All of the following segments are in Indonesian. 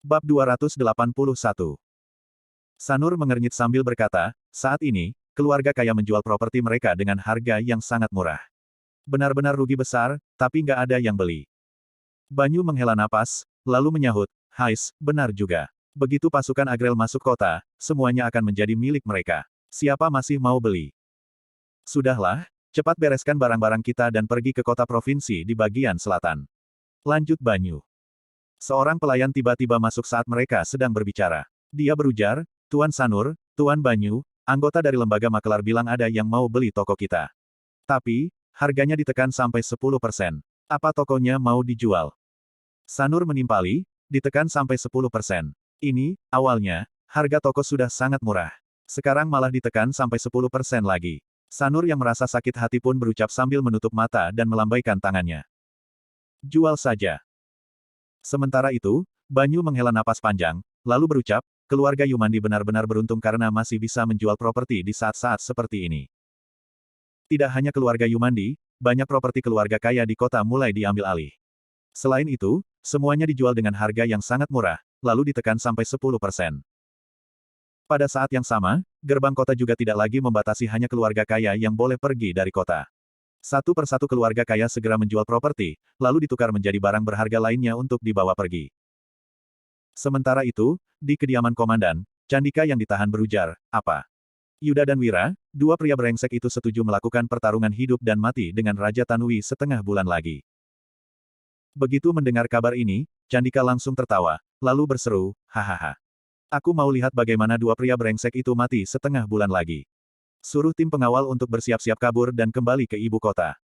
Bab 281. Sanur mengernyit sambil berkata, saat ini, keluarga kaya menjual properti mereka dengan harga yang sangat murah. Benar-benar rugi besar, tapi nggak ada yang beli. Banyu menghela napas, lalu menyahut, Hais, benar juga. Begitu pasukan Agrel masuk kota, semuanya akan menjadi milik mereka. Siapa masih mau beli? Sudahlah, cepat bereskan barang-barang kita dan pergi ke kota provinsi di bagian selatan. Lanjut Banyu. Seorang pelayan tiba-tiba masuk saat mereka sedang berbicara. Dia berujar, Tuan Sanur, Tuan Banyu, anggota dari lembaga makelar bilang ada yang mau beli toko kita. Tapi, harganya ditekan sampai 10%. Apa tokonya mau dijual? Sanur menimpali, ditekan sampai 10%. Ini, awalnya, harga toko sudah sangat murah. Sekarang malah ditekan sampai 10% lagi. Sanur yang merasa sakit hati pun berucap sambil menutup mata dan melambaikan tangannya. Jual saja. Sementara itu, Banyu menghela napas panjang, lalu berucap, keluarga Yumandi benar-benar beruntung karena masih bisa menjual properti di saat-saat seperti ini. Tidak hanya keluarga Yumandi, banyak properti keluarga kaya di kota mulai diambil alih. Selain itu, semuanya dijual dengan harga yang sangat murah, lalu ditekan sampai 10%. Pada saat yang sama, gerbang kota juga tidak lagi membatasi hanya keluarga kaya yang boleh pergi dari kota. Satu persatu keluarga kaya segera menjual properti, lalu ditukar menjadi barang berharga lainnya untuk dibawa pergi. Sementara itu, di kediaman komandan, Candika yang ditahan berujar, apa? Yuda dan Wira, dua pria brengsek itu setuju melakukan pertarungan hidup dan mati dengan Raja Tanui setengah bulan lagi. Begitu mendengar kabar ini, Candika langsung tertawa, lalu berseru, hahaha. Aku mau lihat bagaimana dua pria brengsek itu mati setengah bulan lagi. Suruh tim pengawal untuk bersiap-siap kabur dan kembali ke ibu kota.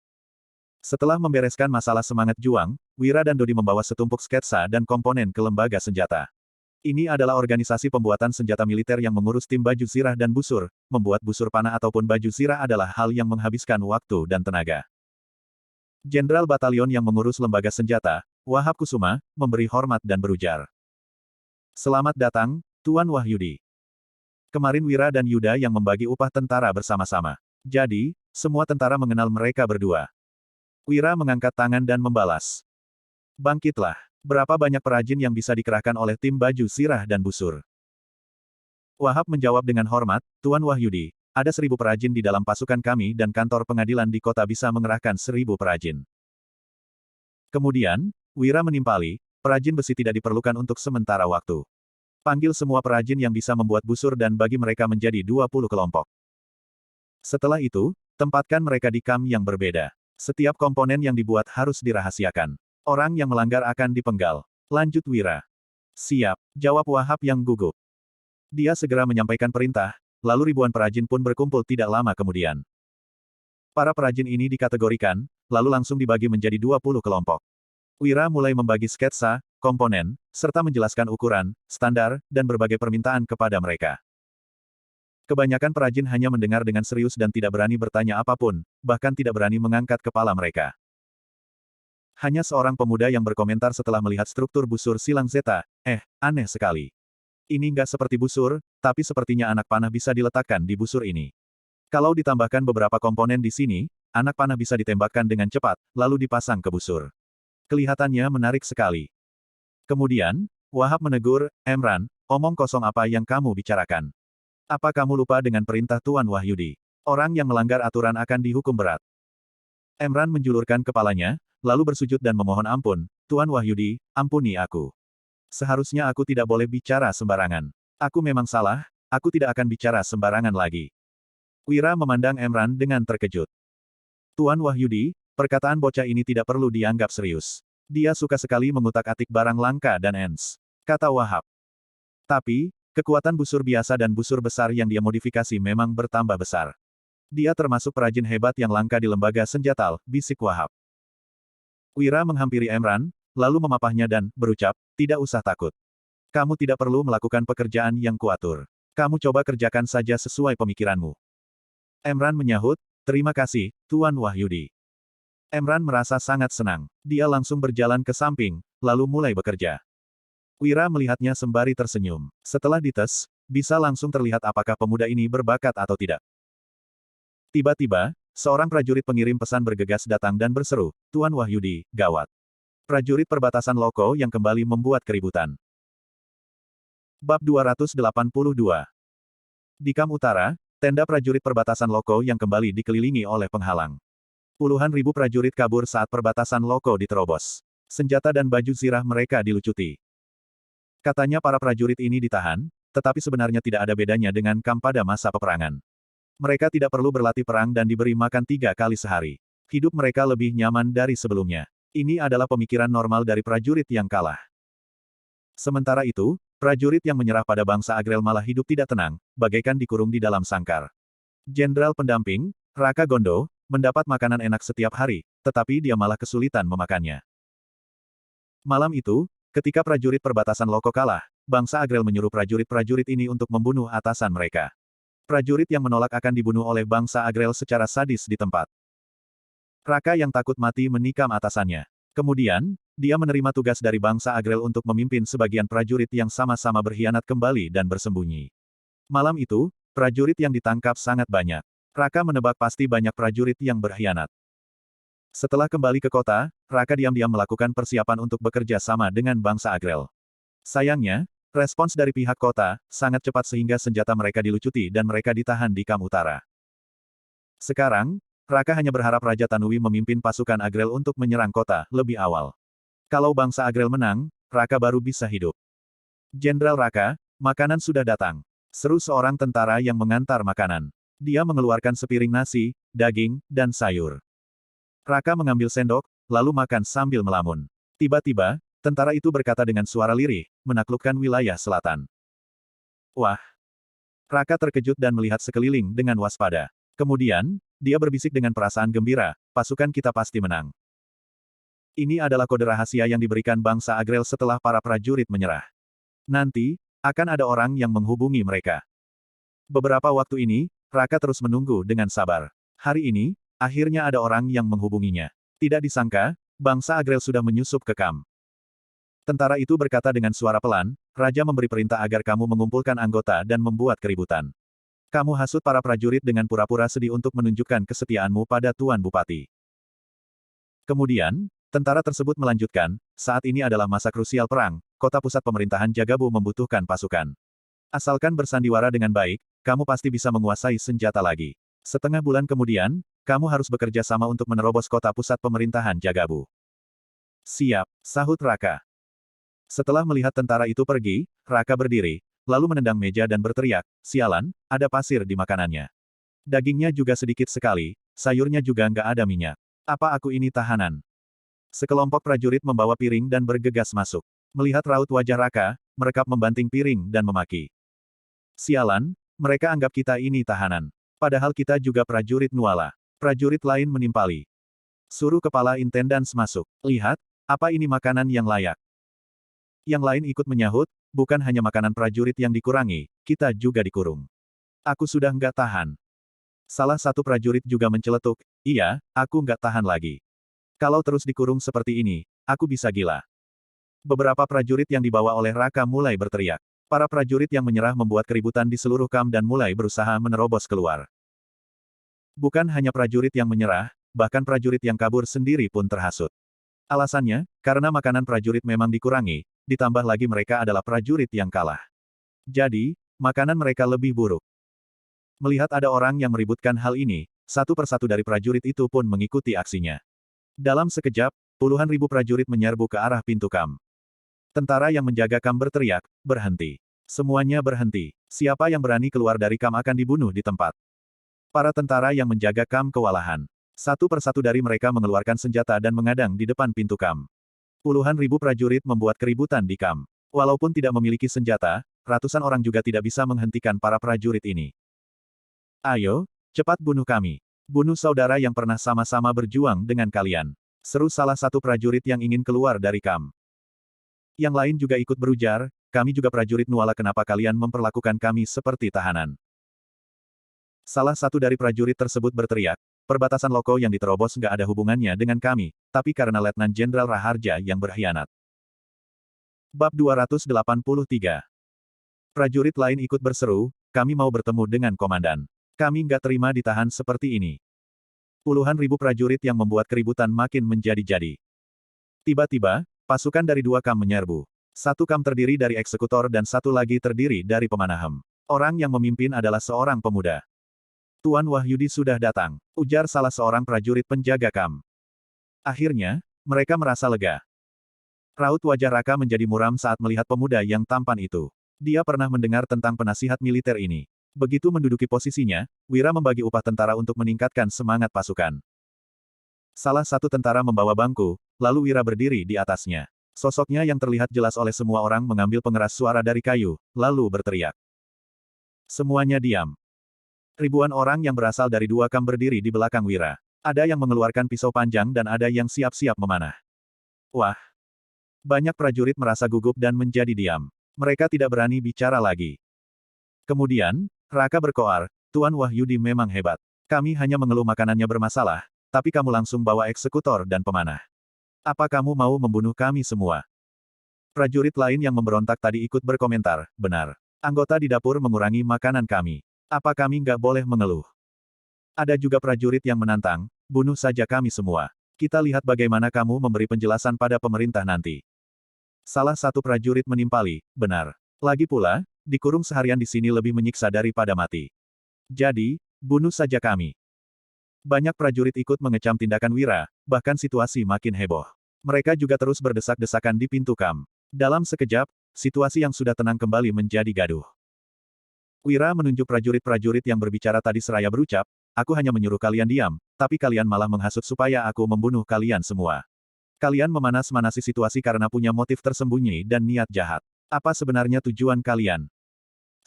Setelah membereskan masalah semangat juang, Wira dan Dodi membawa setumpuk sketsa dan komponen ke lembaga senjata. Ini adalah organisasi pembuatan senjata militer yang mengurus tim baju zirah dan busur. Membuat busur panah ataupun baju zirah adalah hal yang menghabiskan waktu dan tenaga. Jenderal Batalion yang mengurus lembaga senjata, Wahab Kusuma, memberi hormat dan berujar. Selamat datang, Tuan Wahyudi. Kemarin Wira dan Yuda yang membagi upah tentara bersama-sama. Jadi, semua tentara mengenal mereka berdua. Wira mengangkat tangan dan membalas. Bangkitlah. Berapa banyak perajin yang bisa dikerahkan oleh tim baju zirah dan busur? Wahab menjawab dengan hormat, Tuan Wahyudi, ada 1.000 perajin di dalam pasukan kami dan kantor pengadilan di kota bisa mengerahkan 1.000 perajin. Kemudian, Wira menimpali, perajin besi tidak diperlukan untuk sementara waktu. Panggil semua perajin yang bisa membuat busur dan bagi mereka menjadi 20 kelompok. Setelah itu, tempatkan mereka di kamp yang berbeda. Setiap komponen yang dibuat harus dirahasiakan. Orang yang melanggar akan dipenggal. Lanjut Wira. Siap, jawab Wahab yang gugup. Dia segera menyampaikan perintah, lalu ribuan perajin pun berkumpul tidak lama kemudian. Para perajin ini dikategorikan, lalu langsung dibagi menjadi 20 kelompok. Wira mulai membagi sketsa, komponen, serta menjelaskan ukuran, standar, dan berbagai permintaan kepada mereka. Kebanyakan perajin hanya mendengar dengan serius dan tidak berani bertanya apapun, bahkan tidak berani mengangkat kepala mereka. Hanya seorang pemuda yang berkomentar setelah melihat struktur busur silang Zeta, aneh sekali. Ini nggak seperti busur, tapi sepertinya anak panah bisa diletakkan di busur ini. Kalau ditambahkan beberapa komponen di sini, anak panah bisa ditembakkan dengan cepat, lalu dipasang ke busur. Kelihatannya menarik sekali. Kemudian, Wahab menegur, Emran, omong kosong apa yang kamu bicarakan? Apa kamu lupa dengan perintah Tuan Wahyudi? Orang yang melanggar aturan akan dihukum berat. Emran menjulurkan kepalanya, lalu bersujud dan memohon ampun, Tuan Wahyudi, ampuni aku. Seharusnya aku tidak boleh bicara sembarangan. Aku memang salah, aku tidak akan bicara sembarangan lagi. Wira memandang Emran dengan terkejut. Tuan Wahyudi, perkataan bocah ini tidak perlu dianggap serius. Dia suka sekali mengutak-atik barang langka dan ens. Kata Wahab. Tapi, kekuatan busur biasa dan busur besar yang dia modifikasi memang bertambah besar. Dia termasuk perajin hebat yang langka di lembaga senjata, bisik Wahab. Wira menghampiri Emran, lalu memapahnya dan berucap, tidak usah takut. Kamu tidak perlu melakukan pekerjaan yang kuatur. Kamu coba kerjakan saja sesuai pemikiranmu. Emran menyahut, terima kasih, Tuan Wahyudi. Emran merasa sangat senang. Dia langsung berjalan ke samping, lalu mulai bekerja. Wira melihatnya sembari tersenyum. Setelah dites, bisa langsung terlihat apakah pemuda ini berbakat atau tidak. Tiba-tiba, seorang prajurit pengirim pesan bergegas datang dan berseru, Tuan Wahyudi, gawat. Prajurit perbatasan Loko yang kembali membuat keributan. Bab 282. Di Kam Utara, tenda prajurit perbatasan Loko yang kembali dikelilingi oleh penghalang. Puluhan ribu prajurit kabur saat perbatasan Loko diterobos. Senjata dan baju zirah mereka dilucuti. Katanya para prajurit ini ditahan, tetapi sebenarnya tidak ada bedanya dengan Kam pada masa peperangan. Mereka tidak perlu berlatih perang dan diberi makan 3 kali sehari. Hidup mereka lebih nyaman dari sebelumnya. Ini adalah pemikiran normal dari prajurit yang kalah. Sementara itu, prajurit yang menyerah pada bangsa Agrel malah hidup tidak tenang, bagaikan dikurung di dalam sangkar. Jenderal pendamping, Raka Gondo, mendapat makanan enak setiap hari, tetapi dia malah kesulitan memakannya. Malam itu, ketika prajurit perbatasan Loko kalah, bangsa Agrel menyuruh prajurit-prajurit ini untuk membunuh atasan mereka. Prajurit yang menolak akan dibunuh oleh bangsa Agrel secara sadis di tempat. Raka yang takut mati menikam atasannya. Kemudian, dia menerima tugas dari bangsa Agrel untuk memimpin sebagian prajurit yang sama-sama berkhianat kembali dan bersembunyi. Malam itu, prajurit yang ditangkap sangat banyak. Raka menebak pasti banyak prajurit yang berkhianat. Setelah kembali ke kota, Raka diam-diam melakukan persiapan untuk bekerja sama dengan bangsa Agrel. Sayangnya, respons dari pihak kota sangat cepat sehingga senjata mereka dilucuti dan mereka ditahan di Kam Utara. Sekarang, Raka hanya berharap Raja Tanui memimpin pasukan Agrel untuk menyerang kota lebih awal. Kalau bangsa Agrel menang, Raka baru bisa hidup. Jenderal Raka, makanan sudah datang. Seru seorang tentara yang mengantar makanan. Dia mengeluarkan sepiring nasi, daging, dan sayur. Raka mengambil sendok, lalu makan sambil melamun. Tiba-tiba, tentara itu berkata dengan suara lirih, menaklukkan wilayah selatan. Wah! Raka terkejut dan melihat sekeliling dengan waspada. Kemudian, dia berbisik dengan perasaan gembira, pasukan kita pasti menang. Ini adalah kode rahasia yang diberikan bangsa Agrel setelah para prajurit menyerah. Nanti, akan ada orang yang menghubungi mereka. Beberapa waktu ini, Raka terus menunggu dengan sabar. Hari ini, akhirnya ada orang yang menghubunginya. Tidak disangka, bangsa Agrel sudah menyusup ke Kam. Tentara itu berkata dengan suara pelan, Raja memberi perintah agar kamu mengumpulkan anggota dan membuat keributan. Kamu hasut para prajurit dengan pura-pura sedih untuk menunjukkan kesetiaanmu pada Tuan Bupati. Kemudian, tentara tersebut melanjutkan, saat ini adalah masa krusial perang, kota pusat pemerintahan Jagabu membutuhkan pasukan. Asalkan bersandiwara dengan baik, kamu pasti bisa menguasai senjata lagi. Setengah bulan kemudian, kamu harus bekerja sama untuk menerobos kota pusat pemerintahan Jagabu. Siap, sahut Raka. Setelah melihat tentara itu pergi, Raka berdiri, lalu menendang meja dan berteriak, sialan, ada pasir di makanannya. Dagingnya juga sedikit sekali, sayurnya juga nggak ada minyak. Apa aku ini tahanan? Sekelompok prajurit membawa piring dan bergegas masuk. Melihat raut wajah Raka, mereka membanting piring dan memaki. Sialan, mereka anggap kita ini tahanan. Padahal kita juga prajurit Nuala. Prajurit lain menimpali. Suruh kepala intendans masuk. Lihat, apa ini makanan yang layak? Yang lain ikut menyahut, bukan hanya makanan prajurit yang dikurangi, kita juga dikurung. Aku sudah nggak tahan. Salah satu prajurit juga menceletuk, iya, aku nggak tahan lagi. Kalau terus dikurung seperti ini, aku bisa gila. Beberapa prajurit yang dibawa oleh Raka mulai berteriak. Para prajurit yang menyerah membuat keributan di seluruh Kam dan mulai berusaha menerobos keluar. Bukan hanya prajurit yang menyerah, bahkan prajurit yang kabur sendiri pun terhasut. Alasannya, karena makanan prajurit memang dikurangi, ditambah lagi mereka adalah prajurit yang kalah. Jadi, makanan mereka lebih buruk. Melihat ada orang yang meributkan hal ini, satu persatu dari prajurit itu pun mengikuti aksinya. Dalam sekejap, puluhan ribu prajurit menyerbu ke arah pintu Kam. Tentara yang menjaga Kam berteriak, berhenti. Semuanya berhenti. Siapa yang berani keluar dari Kam akan dibunuh di tempat. Para tentara yang menjaga Kam kewalahan. Satu persatu dari mereka mengeluarkan senjata dan mengadang di depan pintu Kam. Puluhan ribu prajurit membuat keributan di Kam. Walaupun tidak memiliki senjata, ratusan orang juga tidak bisa menghentikan para prajurit ini. Ayo, cepat bunuh kami. Bunuh saudara yang pernah sama-sama berjuang dengan kalian. Seru salah satu prajurit yang ingin keluar dari Kam. Yang lain juga ikut berujar, kami juga prajurit Nuala, kenapa kalian memperlakukan kami seperti tahanan? Salah satu dari prajurit tersebut berteriak, perbatasan Loko yang diterobos nggak ada hubungannya dengan kami, tapi karena Letnan Jenderal Raharja yang berkhianat. Bab 283. Prajurit lain ikut berseru, kami mau bertemu dengan komandan. Kami nggak terima ditahan seperti ini. Puluhan ribu prajurit yang membuat keributan makin menjadi-jadi. Tiba-tiba, pasukan dari 2 Kam menyerbu. Satu kam terdiri dari eksekutor dan satu lagi terdiri dari pemanahem. Orang yang memimpin adalah seorang pemuda. Tuan Wahyudi sudah datang, ujar salah seorang prajurit penjaga kam. Akhirnya, mereka merasa lega. Raut wajah Raka menjadi muram saat melihat pemuda yang tampan itu. Dia pernah mendengar tentang penasihat militer ini. Begitu menduduki posisinya, Wira membagi upah tentara untuk meningkatkan semangat pasukan. Salah satu tentara membawa bangku, lalu Wira berdiri di atasnya. Sosoknya yang terlihat jelas oleh semua orang mengambil pengeras suara dari kayu, lalu berteriak. Semuanya diam. Ribuan orang yang berasal dari dua kam berdiri di belakang Wira. Ada yang mengeluarkan pisau panjang dan ada yang siap-siap memanah. Wah! Banyak prajurit merasa gugup dan menjadi diam. Mereka tidak berani bicara lagi. Kemudian, Raka berkoar, Tuan Wahyudi memang hebat. Kami hanya mengeluh makanannya bermasalah, tapi kamu langsung bawa eksekutor dan pemanah. Apa kamu mau membunuh kami semua? Prajurit lain yang memberontak tadi ikut berkomentar, benar. Anggota di dapur mengurangi makanan kami. Apa kami nggak boleh mengeluh? Ada juga prajurit yang menantang, bunuh saja kami semua. Kita lihat bagaimana kamu memberi penjelasan pada pemerintah nanti. Salah satu prajurit menimpali, benar. Lagi pula, dikurung seharian di sini lebih menyiksa daripada mati. Jadi, bunuh saja kami. Banyak prajurit ikut mengecam tindakan Wira, bahkan situasi makin heboh. Mereka juga terus berdesak-desakan di pintu kam. Dalam sekejap, situasi yang sudah tenang kembali menjadi gaduh. Wira menunjuk prajurit-prajurit yang berbicara tadi seraya berucap, aku hanya menyuruh kalian diam, tapi kalian malah menghasut supaya aku membunuh kalian semua. Kalian memanas-manasi situasi karena punya motif tersembunyi dan niat jahat. Apa sebenarnya tujuan kalian?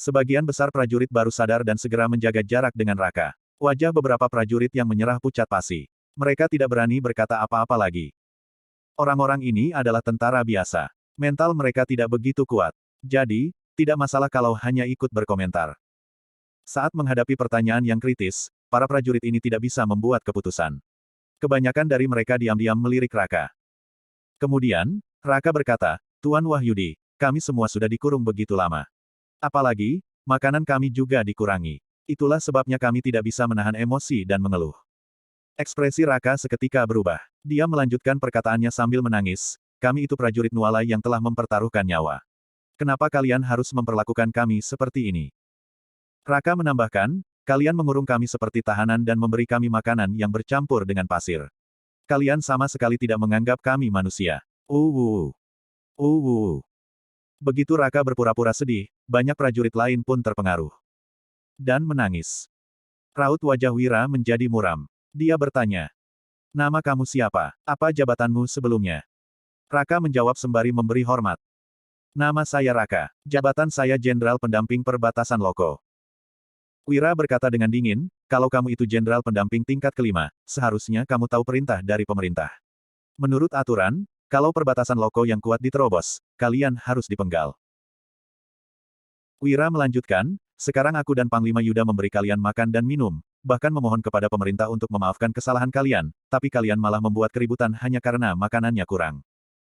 Sebagian besar prajurit baru sadar dan segera menjaga jarak dengan Raka. Wajah beberapa prajurit yang menyerah pucat pasi. Mereka tidak berani berkata apa-apa lagi. Orang-orang ini adalah tentara biasa. Mental mereka tidak begitu kuat. Jadi, tidak masalah kalau hanya ikut berkomentar. Saat menghadapi pertanyaan yang kritis, para prajurit ini tidak bisa membuat keputusan. Kebanyakan dari mereka diam-diam melirik Raka. Kemudian, Raka berkata, Tuan Wahyudi, kami semua sudah dikurung begitu lama. Apalagi, makanan kami juga dikurangi. Itulah sebabnya kami tidak bisa menahan emosi dan mengeluh. Ekspresi Raka seketika berubah. Dia melanjutkan perkataannya sambil menangis, kami itu prajurit Nuala yang telah mempertaruhkan nyawa. Kenapa kalian harus memperlakukan kami seperti ini? Raka menambahkan, kalian mengurung kami seperti tahanan dan memberi kami makanan yang bercampur dengan pasir. Kalian sama sekali tidak menganggap kami manusia. Begitu Raka berpura-pura sedih, banyak prajurit lain pun terpengaruh. Dan menangis. Raut wajah Wira menjadi muram. Dia bertanya, nama kamu siapa? Apa jabatanmu sebelumnya? Raka menjawab sembari memberi hormat. Nama saya Raka. Jabatan saya Jenderal Pendamping Perbatasan Loko. Wira berkata dengan dingin, kalau kamu itu Jenderal Pendamping tingkat kelima, seharusnya kamu tahu perintah dari pemerintah. Menurut aturan, kalau perbatasan Loko yang kuat diterobos, kalian harus dipenggal. Wira melanjutkan, sekarang aku dan Panglima Yuda memberi kalian makan dan minum, bahkan memohon kepada pemerintah untuk memaafkan kesalahan kalian, tapi kalian malah membuat keributan hanya karena makanannya kurang.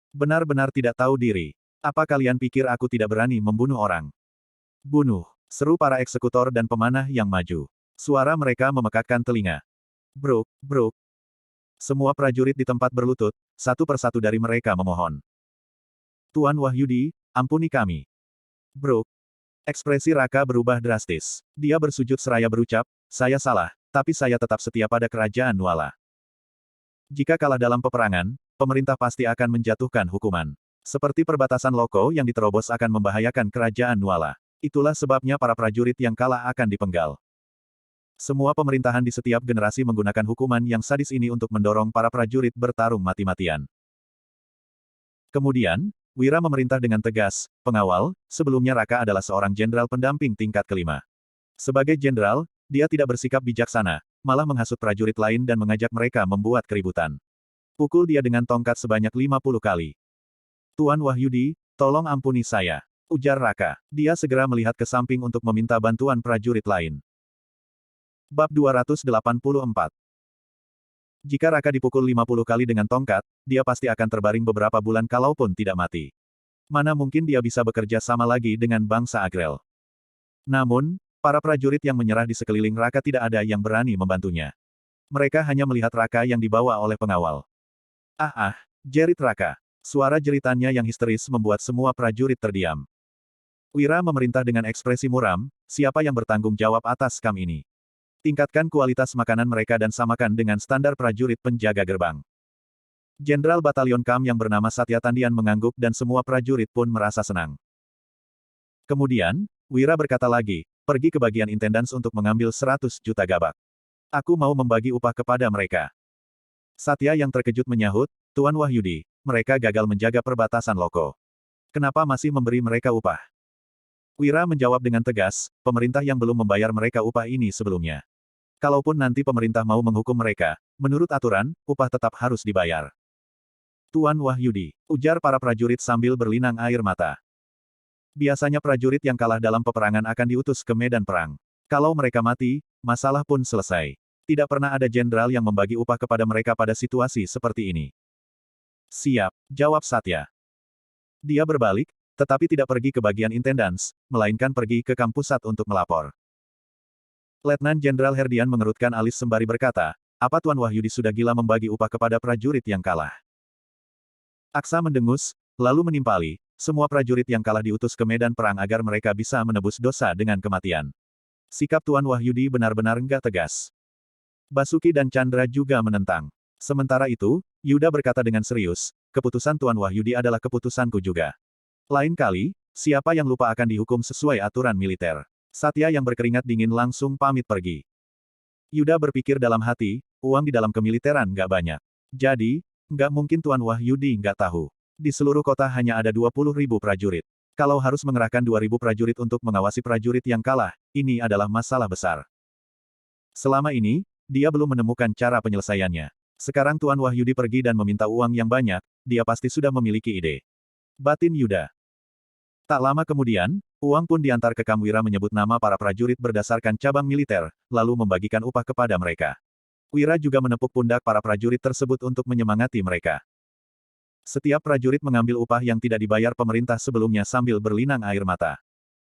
Benar-benar tidak tahu diri. Apa kalian pikir aku tidak berani membunuh orang? Bunuh, seru para eksekutor dan pemanah yang maju. Suara mereka memekakkan telinga. Bruk, bruk. Semua prajurit di tempat berlutut, satu persatu dari mereka memohon. Tuan Wahyudi, ampuni kami. Bruk. Ekspresi Raka berubah drastis. Dia bersujud seraya berucap, saya salah, tapi saya tetap setia pada kerajaan Nuala. Jika kalah dalam peperangan, pemerintah pasti akan menjatuhkan hukuman. Seperti perbatasan Loko yang diterobos akan membahayakan kerajaan Nuala. Itulah sebabnya para prajurit yang kalah akan dipenggal. Semua pemerintahan di setiap generasi menggunakan hukuman yang sadis ini untuk mendorong para prajurit bertarung mati-matian. Kemudian, Wira memerintah dengan tegas, pengawal, sebelumnya Raka adalah seorang jenderal pendamping tingkat kelima. Sebagai jenderal, dia tidak bersikap bijaksana, malah menghasut prajurit lain dan mengajak mereka membuat keributan. Pukul dia dengan tongkat sebanyak 50 kali. Tuan Wahyudi, tolong ampuni saya, ujar Raka. Dia segera melihat ke samping untuk meminta bantuan prajurit lain. Bab 284. Jika Raka dipukul 50 kali dengan tongkat, dia pasti akan terbaring beberapa bulan kalaupun tidak mati. Mana mungkin dia bisa bekerja sama lagi dengan bangsa Agrel. Namun, para prajurit yang menyerah di sekeliling Raka tidak ada yang berani membantunya. Mereka hanya melihat Raka yang dibawa oleh pengawal. Jerit Raka. Suara jeritannya yang histeris membuat semua prajurit terdiam. Wira memerintah dengan ekspresi muram, siapa yang bertanggung jawab atas kam ini? Tingkatkan kualitas makanan mereka dan samakan dengan standar prajurit penjaga gerbang. Jenderal Batalion Kam yang bernama Satya Tandian mengangguk dan semua prajurit pun merasa senang. Kemudian, Wira berkata lagi, pergi ke bagian intendans untuk mengambil 100 juta gabak. Aku mau membagi upah kepada mereka. Satya yang terkejut menyahut, Tuan Wahyudi, mereka gagal menjaga perbatasan loko. Kenapa masih memberi mereka upah? Wira menjawab dengan tegas, pemerintah yang belum membayar mereka upah ini sebelumnya. Kalaupun nanti pemerintah mau menghukum mereka, menurut aturan, upah tetap harus dibayar. Tuan Wahyudi, ujar para prajurit sambil berlinang air mata. Biasanya prajurit yang kalah dalam peperangan akan diutus ke medan perang. Kalau mereka mati, masalah pun selesai. Tidak pernah ada jenderal yang membagi upah kepada mereka pada situasi seperti ini. Siap, jawab Satya. Dia berbalik, tetapi tidak pergi ke bagian intendans, melainkan pergi ke kamp pusat untuk melapor. Letnan Jenderal Herdian mengerutkan alis sembari berkata, apa Tuan Wahyudi sudah gila membagi upah kepada prajurit yang kalah? Aksa mendengus, lalu menimpali, semua prajurit yang kalah diutus ke medan perang agar mereka bisa menebus dosa dengan kematian. Sikap Tuan Wahyudi benar-benar enggak tegas. Basuki dan Chandra juga menentang. Sementara itu, Yuda berkata dengan serius, keputusan Tuan Wahyudi adalah keputusanku juga. Lain kali, siapa yang lupa akan dihukum sesuai aturan militer. Satya yang berkeringat dingin langsung pamit pergi. Yuda berpikir dalam hati, uang di dalam kemiliteran nggak banyak. Jadi, nggak mungkin Tuan Wahyudi nggak tahu. Di seluruh kota hanya ada 20.000 prajurit. Kalau harus mengerahkan 2.000 prajurit untuk mengawasi prajurit yang kalah, ini adalah masalah besar. Selama ini, dia belum menemukan cara penyelesaiannya. Sekarang Tuan Wahyudi pergi dan meminta uang yang banyak, dia pasti sudah memiliki ide. Batin Yuda. Tak lama kemudian, uang pun diantar ke Kam. Wira menyebut nama para prajurit berdasarkan cabang militer, lalu membagikan upah kepada mereka. Wira juga menepuk pundak para prajurit tersebut untuk menyemangati mereka. Setiap prajurit mengambil upah yang tidak dibayar pemerintah sebelumnya sambil berlinang air mata.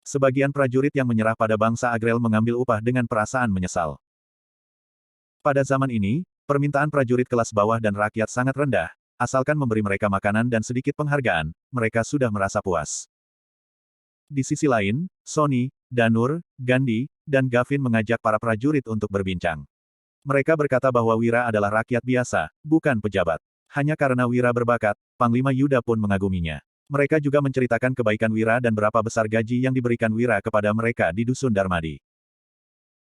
Sebagian prajurit yang menyerah pada bangsa Agrel mengambil upah dengan perasaan menyesal. Pada zaman ini, permintaan prajurit kelas bawah dan rakyat sangat rendah, asalkan memberi mereka makanan dan sedikit penghargaan, mereka sudah merasa puas. Di sisi lain, Sony, Danur, Gandhi, dan Gavin mengajak para prajurit untuk berbincang. Mereka berkata bahwa Wira adalah rakyat biasa, bukan pejabat. Hanya karena Wira berbakat, Panglima Yuda pun mengaguminya. Mereka juga menceritakan kebaikan Wira dan berapa besar gaji yang diberikan Wira kepada mereka di Dusun Darmadi.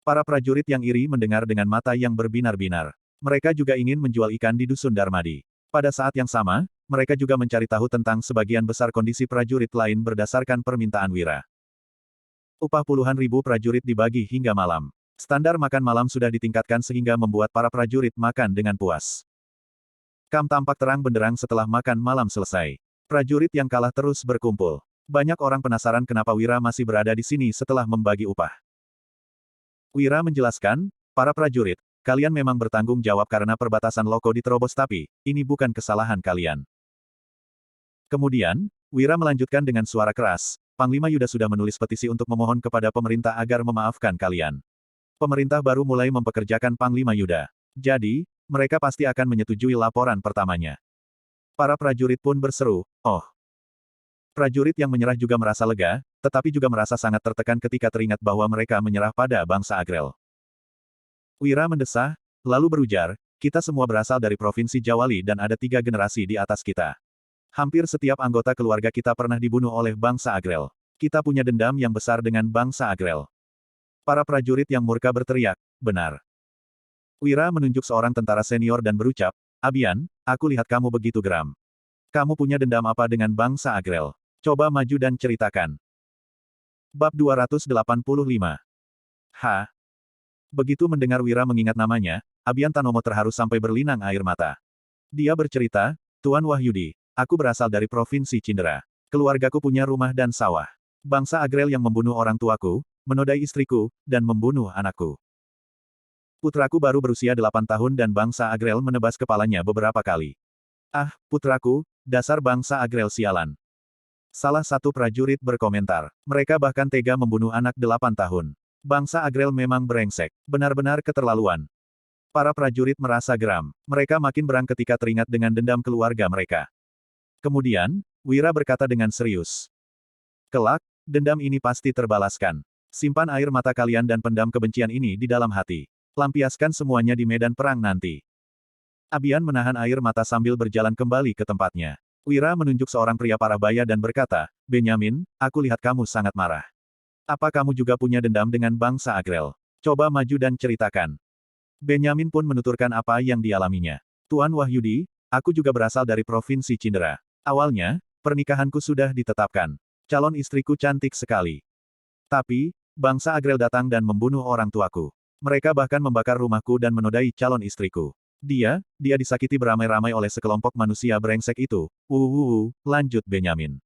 Para prajurit yang iri mendengar dengan mata yang berbinar-binar. Mereka juga ingin menjual ikan di Dusun Darmadi. Pada saat yang sama, mereka juga mencari tahu tentang sebagian besar kondisi prajurit lain berdasarkan permintaan Wira. Upah puluhan ribu prajurit dibagi hingga malam. Standar makan malam sudah ditingkatkan sehingga membuat para prajurit makan dengan puas. Kam tampak terang benderang setelah makan malam selesai. Prajurit yang kalah terus berkumpul. Banyak orang penasaran kenapa Wira masih berada di sini setelah membagi upah. Wira menjelaskan, para prajurit, kalian memang bertanggung jawab karena perbatasan loko diterobos tapi, ini bukan kesalahan kalian. Kemudian, Wira melanjutkan dengan suara keras, Panglima Yuda sudah menulis petisi untuk memohon kepada pemerintah agar memaafkan kalian. Pemerintah baru mulai mempekerjakan Panglima Yuda. Jadi, mereka pasti akan menyetujui laporan pertamanya. Para prajurit pun berseru, oh. Prajurit yang menyerah juga merasa lega, tetapi juga merasa sangat tertekan ketika teringat bahwa mereka menyerah pada bangsa Agrel. Wira mendesah, lalu berujar, kita semua berasal dari Provinsi Jawali dan ada 3 generasi di atas kita. Hampir setiap anggota keluarga kita pernah dibunuh oleh bangsa Agrel. Kita punya dendam yang besar dengan bangsa Agrel. Para prajurit yang murka berteriak, benar. Wira menunjuk seorang tentara senior dan berucap, Abian, aku lihat kamu begitu geram. Kamu punya dendam apa dengan bangsa Agrel? Coba maju dan ceritakan. Bab 285. Begitu mendengar Wira mengingat namanya, Abian Tanomo terharu sampai berlinang air mata. Dia bercerita, Tuan Wahyudi, aku berasal dari Provinsi Cindera. Keluargaku punya rumah dan sawah. Bangsa Agrel yang membunuh orang tuaku, menodai istriku, dan membunuh anakku. Putraku baru berusia 8 tahun dan bangsa Agrel menebas kepalanya beberapa kali. Ah, putraku, dasar bangsa Agrel sialan. Salah satu prajurit berkomentar. Mereka bahkan tega membunuh anak 8 tahun. Bangsa Agrel memang brengsek. Benar-benar keterlaluan. Para prajurit merasa geram. Mereka makin berang ketika teringat dengan dendam keluarga mereka. Kemudian, Wira berkata dengan serius. Kelak, dendam ini pasti terbalaskan. Simpan air mata kalian dan pendam kebencian ini di dalam hati. Lampiaskan semuanya di medan perang nanti. Abian menahan air mata sambil berjalan kembali ke tempatnya. Wira menunjuk seorang pria Parabaya dan berkata, Benyamin, aku lihat kamu sangat marah. Apa kamu juga punya dendam dengan bangsa Agrel? Coba maju dan ceritakan. Benyamin pun menuturkan apa yang dialaminya. Tuan Wahyudi, aku juga berasal dari Provinsi Cindera. Awalnya, pernikahanku sudah ditetapkan. Calon istriku cantik sekali. Tapi, bangsa Agrel datang dan membunuh orang tuaku. Mereka bahkan membakar rumahku dan menodai calon istriku. Dia disakiti beramai-ramai oleh sekelompok manusia brengsek itu. Lanjut Benyamin.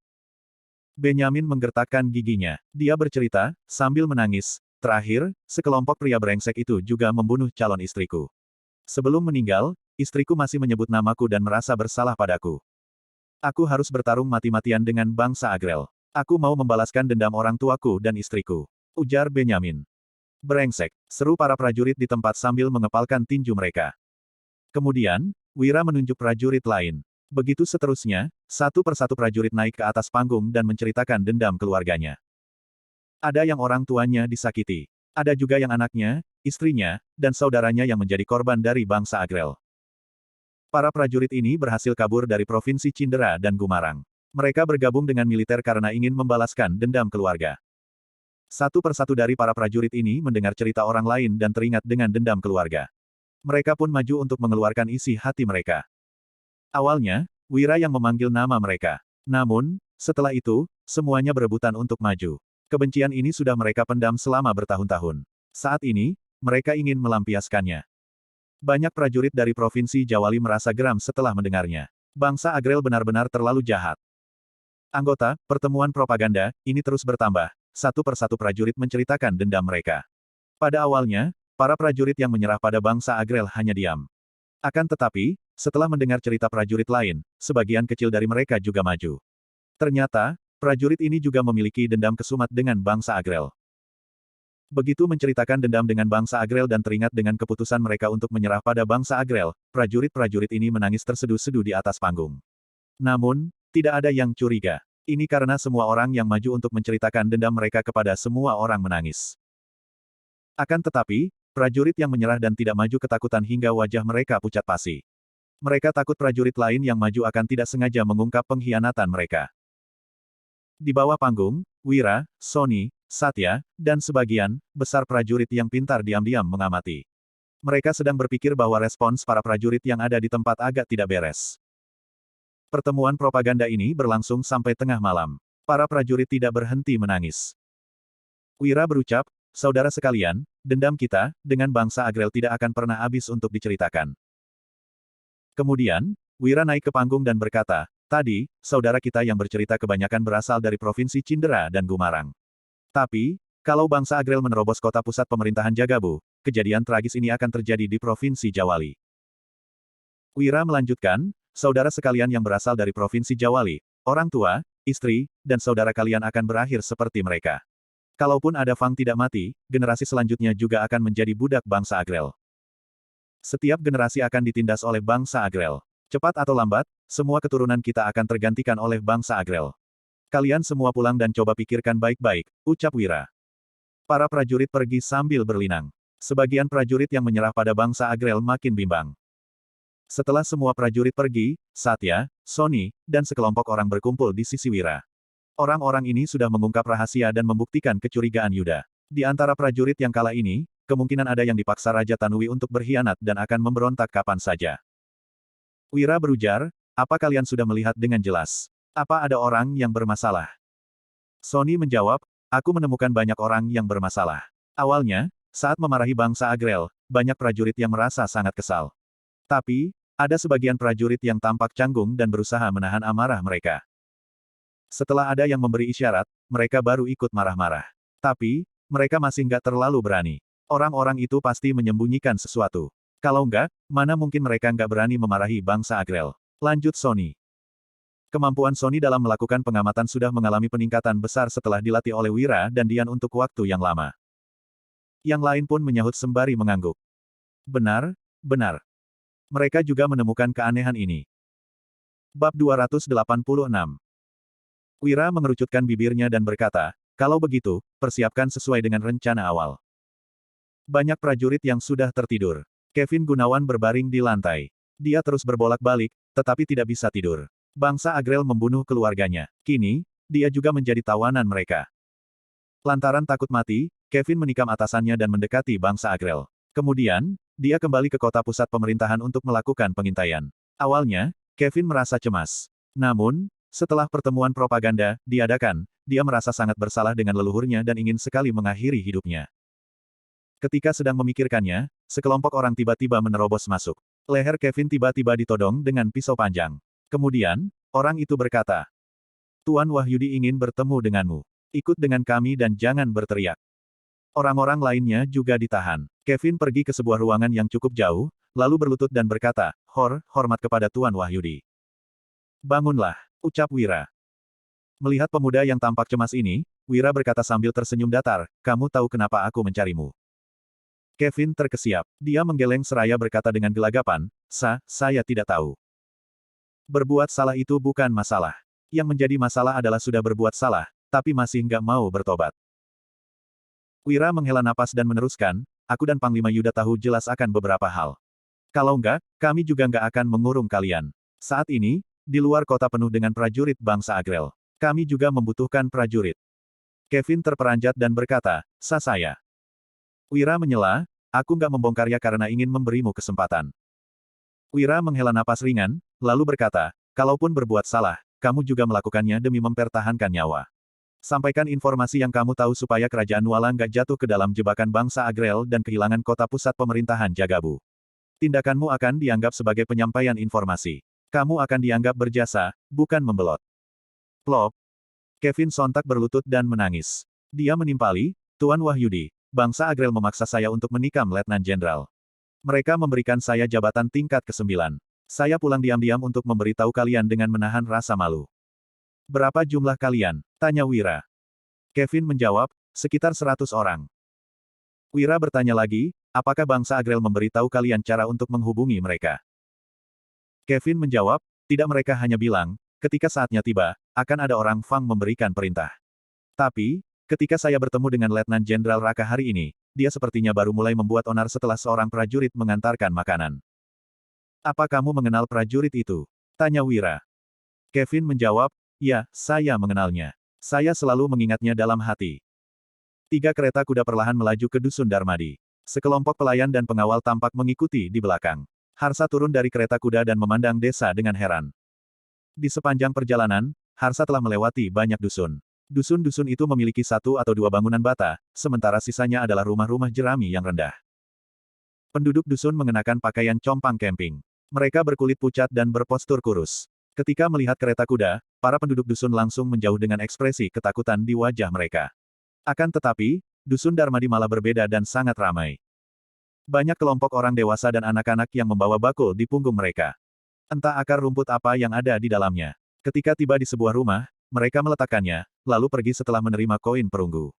Benyamin menggertakkan giginya. Dia bercerita, sambil menangis. Terakhir, sekelompok pria brengsek itu juga membunuh calon istriku. Sebelum meninggal, istriku masih menyebut namaku dan merasa bersalah padaku. Aku harus bertarung mati-matian dengan bangsa Agrel. Aku mau membalaskan dendam orang tuaku dan istriku. Ujar Benyamin. Brengsek, seru para prajurit di tempat sambil mengepalkan tinju mereka. Kemudian, Wira menunjuk prajurit lain. Begitu seterusnya, satu persatu prajurit naik ke atas panggung dan menceritakan dendam keluarganya. Ada yang orang tuanya disakiti. Ada juga yang anaknya, istrinya, dan saudaranya yang menjadi korban dari bangsa Agrel. Para prajurit ini berhasil kabur dari Provinsi Cindera dan Gumarang. Mereka bergabung dengan militer karena ingin membalaskan dendam keluarga. Satu persatu dari para prajurit ini mendengar cerita orang lain dan teringat dengan dendam keluarga. Mereka pun maju untuk mengeluarkan isi hati mereka. Awalnya, Wira yang memanggil nama mereka. Namun, setelah itu, semuanya berebutan untuk maju. Kebencian ini sudah mereka pendam selama bertahun-tahun. Saat ini, mereka ingin melampiaskannya. Banyak prajurit dari Provinsi Jawali merasa geram setelah mendengarnya. Bangsa Agrel benar-benar terlalu jahat. Anggota, pertemuan propaganda, ini terus bertambah. Satu persatu prajurit menceritakan dendam mereka. Pada awalnya, para prajurit yang menyerah pada bangsa Agrel hanya diam. Akan tetapi, setelah mendengar cerita prajurit lain, sebagian kecil dari mereka juga maju. Ternyata, prajurit ini juga memiliki dendam kesumat dengan bangsa Agrel. Begitu menceritakan dendam dengan bangsa Agrel dan teringat dengan keputusan mereka untuk menyerah pada bangsa Agrel, prajurit-prajurit ini menangis terseduh-seduh di atas panggung. Namun, tidak ada yang curiga. Ini karena semua orang yang maju untuk menceritakan dendam mereka kepada semua orang menangis. Akan tetapi, prajurit yang menyerah dan tidak maju ketakutan hingga wajah mereka pucat pasi. Mereka takut prajurit lain yang maju akan tidak sengaja mengungkap pengkhianatan mereka. Di bawah panggung, Wira, Sony, Satya, dan sebagian besar prajurit yang pintar diam-diam mengamati. Mereka sedang berpikir bahwa respons para prajurit yang ada di tempat agak tidak beres. Pertemuan propaganda ini berlangsung sampai tengah malam. Para prajurit tidak berhenti menangis. Wira berucap, saudara sekalian, dendam kita dengan bangsa Agrel tidak akan pernah habis untuk diceritakan. Kemudian, Wira naik ke panggung dan berkata, tadi, saudara kita yang bercerita kebanyakan berasal dari Provinsi Cindera dan Gumarang. Tapi, kalau bangsa Agrel menerobos kota pusat pemerintahan Jagabu, kejadian tragis ini akan terjadi di Provinsi Jawali. Wira melanjutkan, saudara sekalian yang berasal dari Provinsi Jawali, orang tua, istri, dan saudara kalian akan berakhir seperti mereka. Kalaupun ada Fang tidak mati, generasi selanjutnya juga akan menjadi budak bangsa Agrel. Setiap generasi akan ditindas oleh bangsa Agrel. Cepat atau lambat, semua keturunan kita akan tergantikan oleh bangsa Agrel. Kalian semua pulang dan coba pikirkan baik-baik, ucap Wira. Para prajurit pergi sambil berlinang. Sebagian prajurit yang menyerah pada bangsa Agrel makin bimbang. Setelah semua prajurit pergi, Satya, Sony, dan sekelompok orang berkumpul di sisi Wira. Orang-orang ini sudah mengungkap rahasia dan membuktikan kecurigaan Yuda. Di antara prajurit yang kalah ini, kemungkinan ada yang dipaksa Raja Tanui untuk berkhianat dan akan memberontak kapan saja. Wira berujar, apa kalian sudah melihat dengan jelas? Apa ada orang yang bermasalah? Sony menjawab, aku menemukan banyak orang yang bermasalah. Awalnya, saat memarahi bangsa Agrel, banyak prajurit yang merasa sangat kesal. Tapi, ada sebagian prajurit yang tampak canggung dan berusaha menahan amarah mereka. Setelah ada yang memberi isyarat, mereka baru ikut marah-marah. Tapi, mereka masih nggak terlalu berani. Orang-orang itu pasti menyembunyikan sesuatu. Kalau nggak, mana mungkin mereka nggak berani memarahi bangsa Agrel. Lanjut Sony. Kemampuan Sony dalam melakukan pengamatan sudah mengalami peningkatan besar setelah dilatih oleh Wira dan Dian untuk waktu yang lama. Yang lain pun menyahut sembari mengangguk. Benar, benar. Mereka juga menemukan keanehan ini. Bab 286. Wira mengerucutkan bibirnya dan berkata, kalau begitu, persiapkan sesuai dengan rencana awal. Banyak prajurit yang sudah tertidur. Kevin Gunawan berbaring di lantai. Dia terus berbolak-balik, tetapi tidak bisa tidur. Bangsa Agrel membunuh keluarganya. Kini, dia juga menjadi tawanan mereka. Lantaran takut mati, Kevin menikam atasannya dan mendekati bangsa Agrel. Kemudian, dia kembali ke kota pusat pemerintahan untuk melakukan pengintaian. Awalnya, Kevin merasa cemas. Namun, setelah pertemuan propaganda diadakan, dia merasa sangat bersalah dengan leluhurnya dan ingin sekali mengakhiri hidupnya. Ketika sedang memikirkannya, sekelompok orang tiba-tiba menerobos masuk. Leher Kevin tiba-tiba ditodong dengan pisau panjang. Kemudian, orang itu berkata, Tuan Wahyudi ingin bertemu denganmu. Ikut dengan kami dan jangan berteriak. Orang-orang lainnya juga ditahan. Kevin pergi ke sebuah ruangan yang cukup jauh, lalu berlutut dan berkata, hormat kepada Tuan Wahyudi. Bangunlah, ucap Wira. Melihat pemuda yang tampak cemas ini, Wira berkata sambil tersenyum datar, kamu tahu kenapa aku mencarimu. Kevin terkesiap. Dia menggeleng seraya berkata dengan gelagapan, saya tidak tahu. Berbuat salah itu bukan masalah. Yang menjadi masalah adalah sudah berbuat salah, tapi masih nggak mau bertobat. Wira menghela napas dan meneruskan, aku dan Panglima Yuda tahu jelas akan beberapa hal. Kalau enggak, kami juga nggak akan mengurung kalian. Saat ini, di luar kota penuh dengan prajurit bangsa Agrel. Kami juga membutuhkan prajurit. Kevin terperanjat dan berkata, saya. Wira menyela, aku nggak membongkarnya karena ingin memberimu kesempatan. Wira menghela napas ringan, lalu berkata, kalaupun berbuat salah, kamu juga melakukannya demi mempertahankan nyawa. Sampaikan informasi yang kamu tahu supaya kerajaan Nuala nggak jatuh ke dalam jebakan bangsa Agrel dan kehilangan kota pusat pemerintahan Jagabu. Tindakanmu akan dianggap sebagai penyampaian informasi. Kamu akan dianggap berjasa, bukan membelot. Plop. Kevin sontak berlutut dan menangis. Dia menimpali, Tuan Wahyudi, bangsa Agrel memaksa saya untuk menikam Letnan Jenderal. Mereka memberikan saya jabatan tingkat ke-9. Saya pulang diam-diam untuk memberitahu kalian dengan menahan rasa malu. Berapa jumlah kalian? Tanya Wira. Kevin menjawab, sekitar 100 orang. Wira bertanya lagi, apakah bangsa Agrel memberitahu kalian cara untuk menghubungi mereka? Kevin menjawab, tidak, mereka hanya bilang, ketika saatnya tiba, akan ada orang Fang memberikan perintah. Tapi, ketika saya bertemu dengan Letnan Jenderal Raka hari ini, dia sepertinya baru mulai membuat onar setelah seorang prajurit mengantarkan makanan. Apa kamu mengenal prajurit itu? Tanya Wira. Kevin menjawab, ya, saya mengenalnya. Saya selalu mengingatnya dalam hati. 3 kereta kuda perlahan melaju ke Dusun Darmadi. Sekelompok pelayan dan pengawal tampak mengikuti di belakang. Harsa turun dari kereta kuda dan memandang desa dengan heran. Di sepanjang perjalanan, Harsa telah melewati banyak dusun. Dusun-dusun itu memiliki 1 atau 2 bangunan bata, sementara sisanya adalah rumah-rumah jerami yang rendah. Penduduk dusun mengenakan pakaian compang camping. Mereka berkulit pucat dan berpostur kurus. Ketika melihat kereta kuda, para penduduk dusun langsung menjauh dengan ekspresi ketakutan di wajah mereka. Akan tetapi, Dusun Darmadi malah berbeda dan sangat ramai. Banyak kelompok orang dewasa dan anak-anak yang membawa bakul di punggung mereka. Entah akar rumput apa yang ada di dalamnya. Ketika tiba di sebuah rumah, mereka meletakkannya, lalu pergi setelah menerima koin perunggu.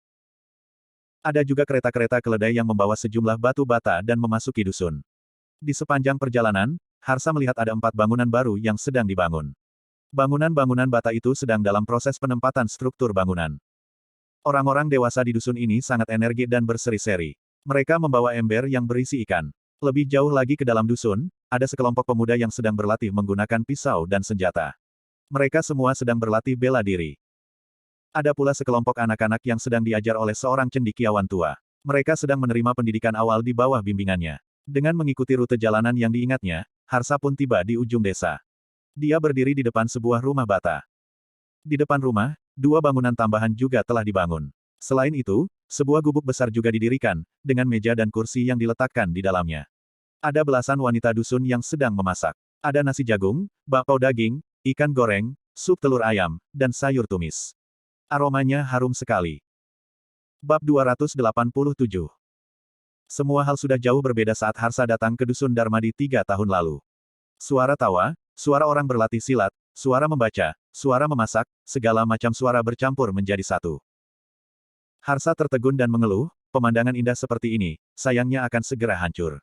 Ada juga kereta-kereta keledai yang membawa sejumlah batu bata dan memasuki dusun. Di sepanjang perjalanan, Harsa melihat ada 4 bangunan baru yang sedang dibangun. Bangunan-bangunan bata itu sedang dalam proses penempatan struktur bangunan. Orang-orang dewasa di dusun ini sangat energik dan berseri-seri. Mereka membawa ember yang berisi ikan. Lebih jauh lagi ke dalam dusun, ada sekelompok pemuda yang sedang berlatih menggunakan pisau dan senjata. Mereka semua sedang berlatih bela diri. Ada pula sekelompok anak-anak yang sedang diajar oleh seorang cendekiawan tua. Mereka sedang menerima pendidikan awal di bawah bimbingannya. Dengan mengikuti rute jalanan yang diingatnya, Harsa pun tiba di ujung desa. Dia berdiri di depan sebuah rumah bata. Di depan rumah, 2 bangunan tambahan juga telah dibangun. Selain itu, sebuah gubuk besar juga didirikan, dengan meja dan kursi yang diletakkan di dalamnya. Ada belasan wanita dusun yang sedang memasak. Ada nasi jagung, bakpao daging, ikan goreng, sup telur ayam, dan sayur tumis. Aromanya harum sekali. Bab 287. Semua hal sudah jauh berbeda saat Harsa datang ke Dusun Darmadi 3 tahun lalu. Suara tawa, suara orang berlatih silat, suara membaca, suara memasak, segala macam suara bercampur menjadi satu. Harsa tertegun dan mengeluh, pemandangan indah seperti ini, sayangnya akan segera hancur.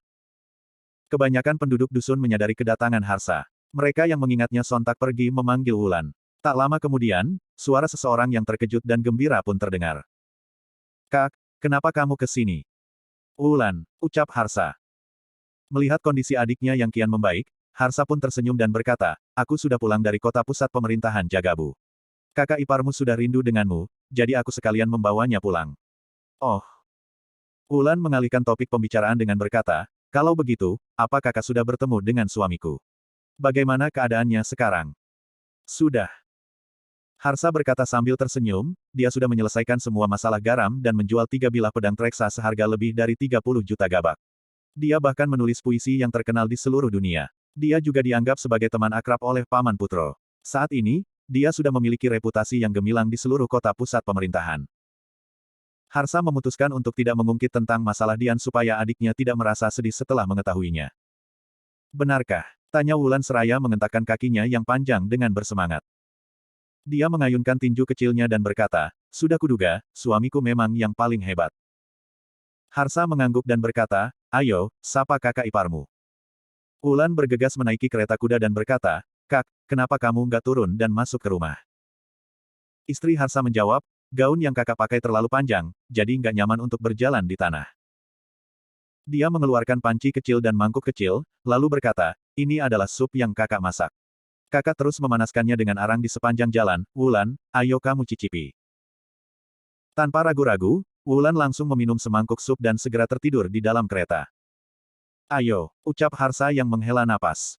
Kebanyakan penduduk dusun menyadari kedatangan Harsa. Mereka yang mengingatnya sontak pergi memanggil Wulan. Tak lama kemudian, suara seseorang yang terkejut dan gembira pun terdengar. Kak, kenapa kamu ke sini? Wulan, ucap Harsa. Melihat kondisi adiknya yang kian membaik, Harsa pun tersenyum dan berkata, aku sudah pulang dari kota pusat pemerintahan Jagabu. Kakak iparmu sudah rindu denganmu, jadi aku sekalian membawanya pulang. Oh. Wulan mengalihkan topik pembicaraan dengan berkata, kalau begitu, apa kakak sudah bertemu dengan suamiku? Bagaimana keadaannya sekarang? Sudah. Harsa berkata sambil tersenyum, dia sudah menyelesaikan semua masalah garam dan menjual 3 bilah pedang Treksa seharga lebih dari 30 juta gabak. Dia bahkan menulis puisi yang terkenal di seluruh dunia. Dia juga dianggap sebagai teman akrab oleh Paman Putro. Saat ini, dia sudah memiliki reputasi yang gemilang di seluruh kota pusat pemerintahan. Harsa memutuskan untuk tidak mengungkit tentang masalah Dian supaya adiknya tidak merasa sedih setelah mengetahuinya. Benarkah? Tanya Wulan seraya mengentakkan kakinya yang panjang dengan bersemangat. Dia mengayunkan tinju kecilnya dan berkata, sudah kuduga, suamiku memang yang paling hebat. Harsa mengangguk dan berkata, ayo, sapa kakak iparmu. Wulan bergegas menaiki kereta kuda dan berkata, Kak, kenapa kamu nggak turun dan masuk ke rumah? Istri Harsa menjawab, gaun yang kakak pakai terlalu panjang, jadi nggak nyaman untuk berjalan di tanah. Dia mengeluarkan panci kecil dan mangkuk kecil, lalu berkata, ini adalah sup yang kakak masak. Kakak terus memanaskannya dengan arang di sepanjang jalan, Wulan, ayo kamu cicipi. Tanpa ragu-ragu, Wulan langsung meminum semangkuk sup dan segera tertidur di dalam kereta. Ayo, ucap Harsa yang menghela napas.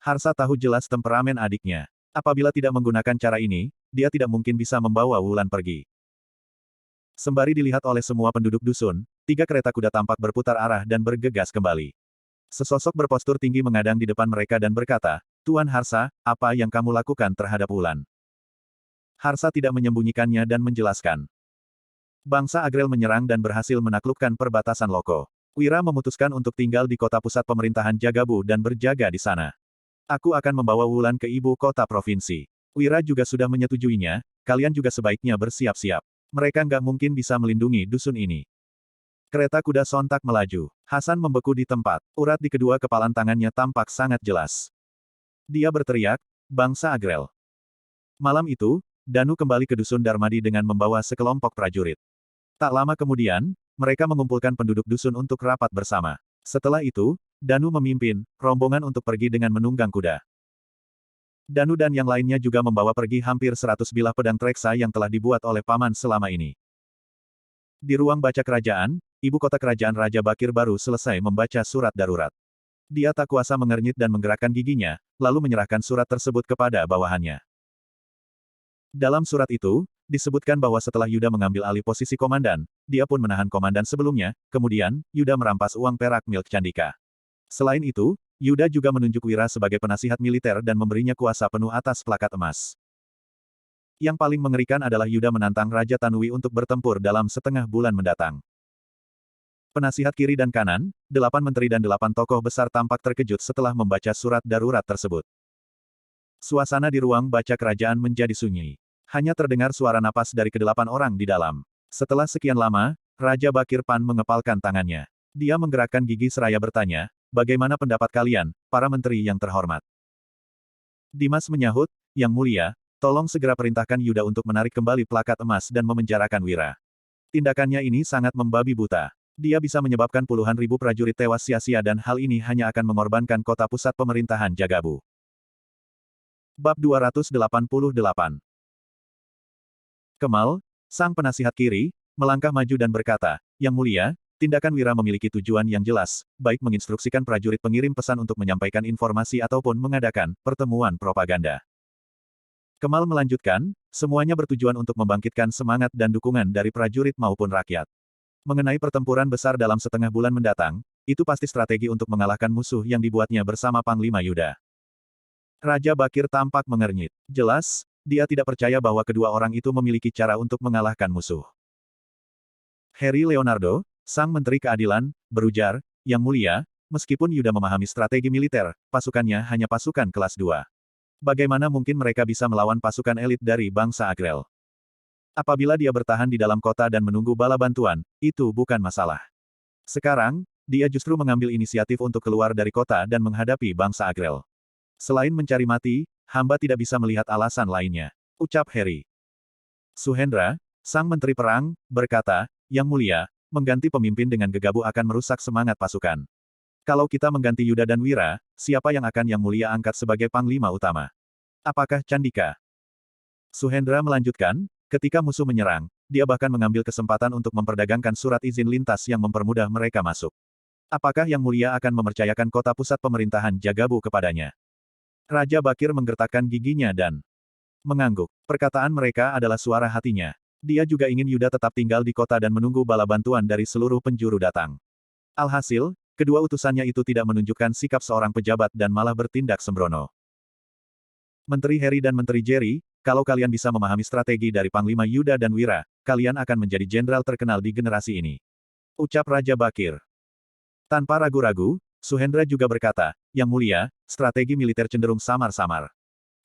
Harsa tahu jelas temperamen adiknya. Apabila tidak menggunakan cara ini, dia tidak mungkin bisa membawa Wulan pergi. Sembari dilihat oleh semua penduduk dusun, 3 kereta kuda tampak berputar arah dan bergegas kembali. Sesosok berpostur tinggi mengadang di depan mereka dan berkata, Tuan Harsa, apa yang kamu lakukan terhadap Wulan? Harsa tidak menyembunyikannya dan menjelaskan. Bangsa Agrel menyerang dan berhasil menaklukkan perbatasan Loko. Wira memutuskan untuk tinggal di kota pusat pemerintahan Jagabu dan berjaga di sana. Aku akan membawa Wulan ke ibu kota provinsi. Wira juga sudah menyetujuinya, kalian juga sebaiknya bersiap-siap. Mereka nggak mungkin bisa melindungi dusun ini. Kereta kuda sontak melaju. Hasan membeku di tempat. Urat di kedua kepalan tangannya tampak sangat jelas. Dia berteriak, bangsa Agrel. Malam itu, Danu kembali ke dusun Darmadi dengan membawa sekelompok prajurit. Tak lama kemudian, mereka mengumpulkan penduduk dusun untuk rapat bersama. Setelah itu, Danu memimpin rombongan untuk pergi dengan menunggang kuda. Danu dan yang lainnya juga membawa pergi hampir 100 bilah pedang Treksa yang telah dibuat oleh paman selama ini. Di ruang baca kerajaan, ibu kota kerajaan Raja Bakir baru selesai membaca surat darurat. Dia tak kuasa mengernyit dan menggerakkan giginya, lalu menyerahkan surat tersebut kepada bawahannya. Dalam surat itu, disebutkan bahwa setelah Yuda mengambil alih posisi komandan, dia pun menahan komandan sebelumnya, kemudian, Yuda merampas uang perak milik Candika. Selain itu, Yuda juga menunjuk Wira sebagai penasihat militer dan memberinya kuasa penuh atas plakat emas. Yang paling mengerikan adalah Yuda menantang Raja Tanui untuk bertempur dalam setengah bulan mendatang. Penasihat kiri dan kanan, 8 menteri dan 8 tokoh besar tampak terkejut setelah membaca surat darurat tersebut. Suasana di ruang baca kerajaan menjadi sunyi. Hanya terdengar suara napas dari ke-8 orang di dalam. Setelah sekian lama, Raja Bakir Pan mengepalkan tangannya. Dia menggerakkan gigi seraya bertanya, bagaimana pendapat kalian, para menteri yang terhormat? Dimas menyahut, Yang Mulia, tolong segera perintahkan Yuda untuk menarik kembali plakat emas dan memenjarakan Wira. Tindakannya ini sangat membabi buta. Dia bisa menyebabkan puluhan ribu prajurit tewas sia-sia dan hal ini hanya akan mengorbankan kota pusat pemerintahan Jagabu. Bab 288. Kemal, sang penasihat kiri, melangkah maju dan berkata, Yang Mulia, tindakan Wira memiliki tujuan yang jelas, baik menginstruksikan prajurit pengirim pesan untuk menyampaikan informasi ataupun mengadakan pertemuan propaganda. Kemal melanjutkan, semuanya bertujuan untuk membangkitkan semangat dan dukungan dari prajurit maupun rakyat. Mengenai pertempuran besar dalam setengah bulan mendatang, itu pasti strategi untuk mengalahkan musuh yang dibuatnya bersama Panglima Yuda. Raja Bakir tampak mengernyit. Jelas, dia tidak percaya bahwa kedua orang itu memiliki cara untuk mengalahkan musuh. Harry Leonardo, sang Menteri Keadilan, berujar, Yang Mulia, meskipun Yuda memahami strategi militer, pasukannya hanya pasukan kelas 2. Bagaimana mungkin mereka bisa melawan pasukan elit dari bangsa Agrel? Apabila dia bertahan di dalam kota dan menunggu bala bantuan, itu bukan masalah. Sekarang, dia justru mengambil inisiatif untuk keluar dari kota dan menghadapi bangsa Agrel. Selain mencari mati, hamba tidak bisa melihat alasan lainnya. Ucap Harry. Suhendra, sang menteri perang, berkata, Yang Mulia, mengganti pemimpin dengan gegabah akan merusak semangat pasukan. Kalau kita mengganti Yuda dan Wira, siapa yang akan Yang Mulia angkat sebagai panglima utama? Apakah Candika? Suhendra melanjutkan, ketika musuh menyerang, dia bahkan mengambil kesempatan untuk memperdagangkan surat izin lintas yang mempermudah mereka masuk. Apakah Yang Mulia akan mempercayakan kota pusat pemerintahan Jagabu kepadanya? Raja Bakir menggertakkan giginya dan mengangguk. Perkataan mereka adalah suara hatinya. Dia juga ingin Yuda tetap tinggal di kota dan menunggu bala bantuan dari seluruh penjuru datang. Alhasil, kedua utusannya itu tidak menunjukkan sikap seorang pejabat dan malah bertindak sembrono. Menteri Harry dan Menteri Jerry, kalau kalian bisa memahami strategi dari Panglima Yuda dan Wira, kalian akan menjadi jenderal terkenal di generasi ini. Ucap Raja Bakir. Tanpa ragu-ragu, Suhendra juga berkata, Yang Mulia, strategi militer cenderung samar-samar.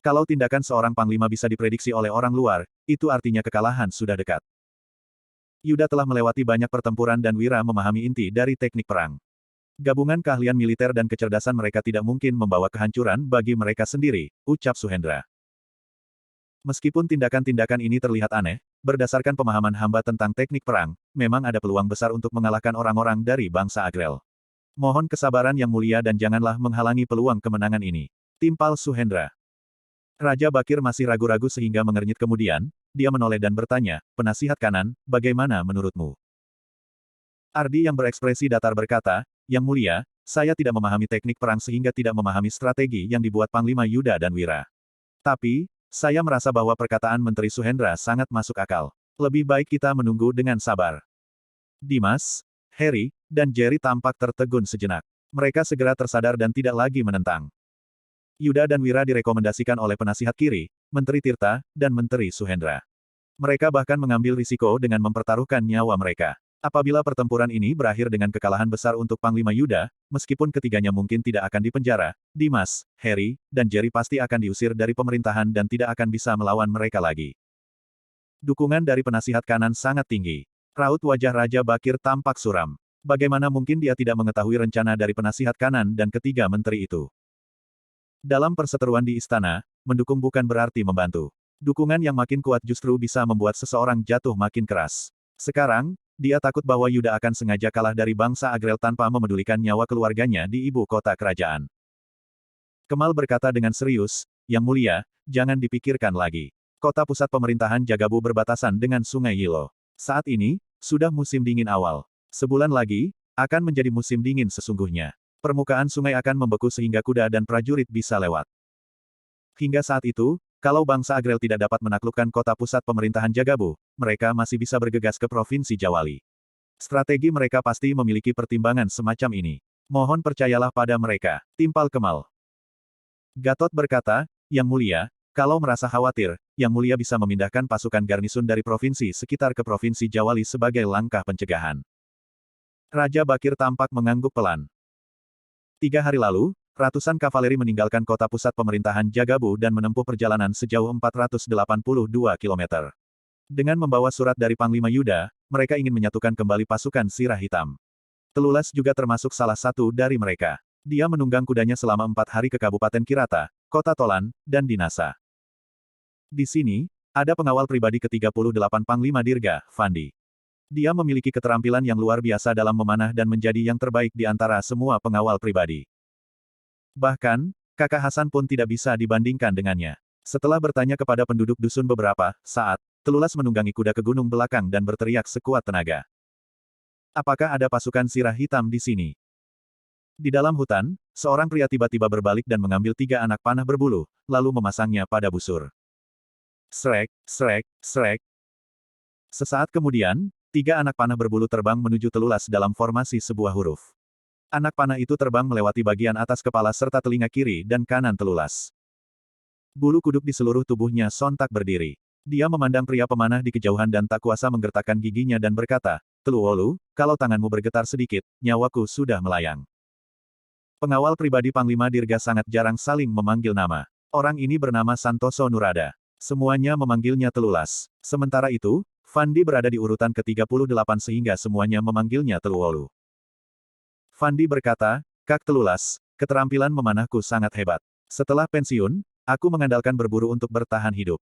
Kalau tindakan seorang panglima bisa diprediksi oleh orang luar, itu artinya kekalahan sudah dekat. Yuda telah melewati banyak pertempuran dan Wira memahami inti dari teknik perang. Gabungan keahlian militer dan kecerdasan mereka tidak mungkin membawa kehancuran bagi mereka sendiri, ucap Suhendra. Meskipun tindakan-tindakan ini terlihat aneh, berdasarkan pemahaman hamba tentang teknik perang, memang ada peluang besar untuk mengalahkan orang-orang dari bangsa Agrel. Mohon kesabaran Yang Mulia dan janganlah menghalangi peluang kemenangan ini. Timpal Suhendra. Raja Bakir masih ragu-ragu sehingga mengernyit kemudian, dia menoleh dan bertanya, penasihat kanan, bagaimana menurutmu? Ardi yang berekspresi datar berkata, Yang Mulia, saya tidak memahami teknik perang sehingga tidak memahami strategi yang dibuat Panglima Yuda dan Wira. Tapi, saya merasa bahwa perkataan Menteri Suhendra sangat masuk akal. Lebih baik kita menunggu dengan sabar. Dimas, Harry, dan Jerry tampak tertegun sejenak. Mereka segera tersadar dan tidak lagi menentang. Yuda dan Wira direkomendasikan oleh penasihat kiri, Menteri Tirta, dan Menteri Suhendra. Mereka bahkan mengambil risiko dengan mempertaruhkan nyawa mereka. Apabila pertempuran ini berakhir dengan kekalahan besar untuk Panglima Yuda, meskipun ketiganya mungkin tidak akan dipenjara, Dimas, Harry, dan Jerry pasti akan diusir dari pemerintahan dan tidak akan bisa melawan mereka lagi. Dukungan dari penasihat kanan sangat tinggi. Raut wajah Raja Bakir tampak suram. Bagaimana mungkin dia tidak mengetahui rencana dari penasihat kanan dan ketiga menteri itu? Dalam perseteruan di istana, mendukung bukan berarti membantu. Dukungan yang makin kuat justru bisa membuat seseorang jatuh makin keras. Sekarang, dia takut bahwa Yuda akan sengaja kalah dari bangsa Agrel tanpa memedulikan nyawa keluarganya di ibu kota kerajaan. Kemal berkata dengan serius, Yang Mulia, jangan dipikirkan lagi. Kota pusat pemerintahan Jagabu berbatasan dengan Sungai Yilo. Saat ini, sudah musim dingin awal. Sebulan lagi, akan menjadi musim dingin sesungguhnya. Permukaan sungai akan membeku sehingga kuda dan prajurit bisa lewat. Hingga saat itu, kalau bangsa Agrel tidak dapat menaklukkan kota pusat pemerintahan Jagabu, mereka masih bisa bergegas ke Provinsi Jawali. Strategi mereka pasti memiliki pertimbangan semacam ini. Mohon percayalah pada mereka. Timpal Kemal. Gatot berkata, Yang Mulia, kalau merasa khawatir, Yang Mulia bisa memindahkan pasukan garnisun dari provinsi sekitar ke Provinsi Jawali sebagai langkah pencegahan. Raja Bakir tampak mengangguk pelan. 3 hari lalu, ratusan kavaleri meninggalkan kota pusat pemerintahan Jagabu dan menempuh perjalanan sejauh 482 km. Dengan membawa surat dari Panglima Yuda, mereka ingin menyatukan kembali pasukan Sirah Hitam. Telulas juga termasuk salah satu dari mereka. Dia menunggang kudanya selama 4 hari ke Kabupaten Kirata, Kota Tolan, dan Dinasa. Di sini, ada pengawal pribadi ke-38 Panglima Dirga, Fandi. Dia memiliki keterampilan yang luar biasa dalam memanah dan menjadi yang terbaik di antara semua pengawal pribadi. Bahkan, kakak Hasan pun tidak bisa dibandingkan dengannya. Setelah bertanya kepada penduduk dusun beberapa saat, Telulas menunggangi kuda ke gunung belakang dan berteriak sekuat tenaga. Apakah ada pasukan Sirah Hitam di sini? Di dalam hutan, seorang pria tiba-tiba berbalik dan mengambil 3 anak panah berbulu, lalu memasangnya pada busur. Srek, srek, srek. Sesaat kemudian, 3 anak panah berbulu terbang menuju Telulas dalam formasi sebuah huruf. Anak panah itu terbang melewati bagian atas kepala serta telinga kiri dan kanan Telulas. Bulu kuduk di seluruh tubuhnya sontak berdiri. Dia memandang pria pemanah di kejauhan dan tak kuasa menggertakkan giginya dan berkata, Teluolu, kalau tanganmu bergetar sedikit, nyawaku sudah melayang. Pengawal pribadi Panglima Dirga sangat jarang saling memanggil nama. Orang ini bernama Santoso Nurada. Semuanya memanggilnya Telulas. Sementara itu, Fandi berada di urutan ke-38 sehingga semuanya memanggilnya Teluolu. Fandi berkata, Kak Telulas, keterampilan memanahku sangat hebat. Setelah pensiun, aku mengandalkan berburu untuk bertahan hidup.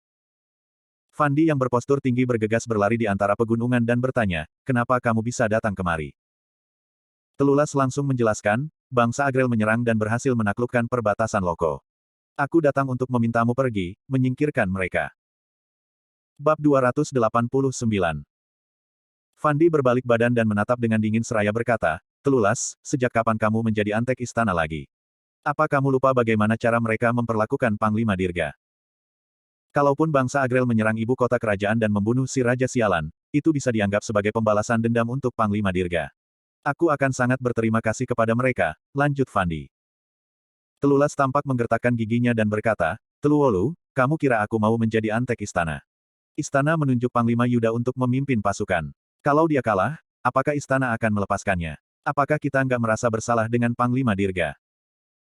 Fandi yang berpostur tinggi bergegas berlari di antara pegunungan dan bertanya, kenapa kamu bisa datang kemari? Telulas langsung menjelaskan, bangsa Agrel menyerang dan berhasil menaklukkan perbatasan Loko. Aku datang untuk memintamu pergi, menyingkirkan mereka. Bab 289. Fandi berbalik badan dan menatap dengan dingin seraya berkata, Telulas, sejak kapan kamu menjadi antek istana lagi? Apa kamu lupa bagaimana cara mereka memperlakukan Panglima Dirga? Kalaupun bangsa Agrel menyerang ibu kota kerajaan dan membunuh si Raja Sialan, itu bisa dianggap sebagai pembalasan dendam untuk Panglima Dirga. Aku akan sangat berterima kasih kepada mereka, lanjut Fandi. Telulas tampak menggertakkan giginya dan berkata, Teluolu, kamu kira aku mau menjadi antek istana? Istana menunjuk Panglima Yuda untuk memimpin pasukan. Kalau dia kalah, apakah istana akan melepaskannya? Apakah kita nggak merasa bersalah dengan Panglima Dirga?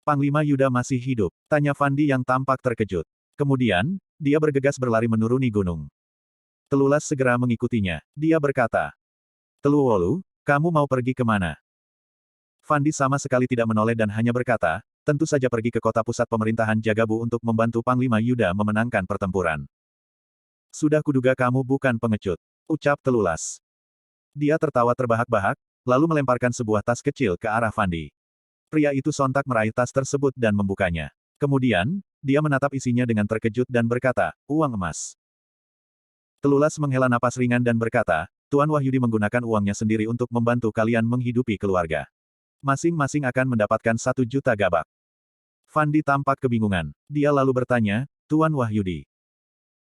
Panglima Yuda masih hidup, tanya Fandi yang tampak terkejut. Kemudian, dia bergegas berlari menuruni gunung. Telulas segera mengikutinya. Dia berkata, Teluolu, kamu mau pergi kemana? Fandi sama sekali tidak menoleh dan hanya berkata, tentu saja pergi ke kota pusat pemerintahan Jagabu untuk membantu Panglima Yuda memenangkan pertempuran. Sudah kuduga kamu bukan pengecut, ucap Telulas. Dia tertawa terbahak-bahak, lalu melemparkan sebuah tas kecil ke arah Fandi. Pria itu sontak meraih tas tersebut dan membukanya. Kemudian, dia menatap isinya dengan terkejut dan berkata, uang emas. Telulas menghela napas ringan dan berkata, Tuan Wahyudi menggunakan uangnya sendiri untuk membantu kalian menghidupi keluarga. Masing-masing akan mendapatkan 1 juta gabak. Fandi tampak kebingungan. Dia lalu bertanya, Tuan Wahyudi.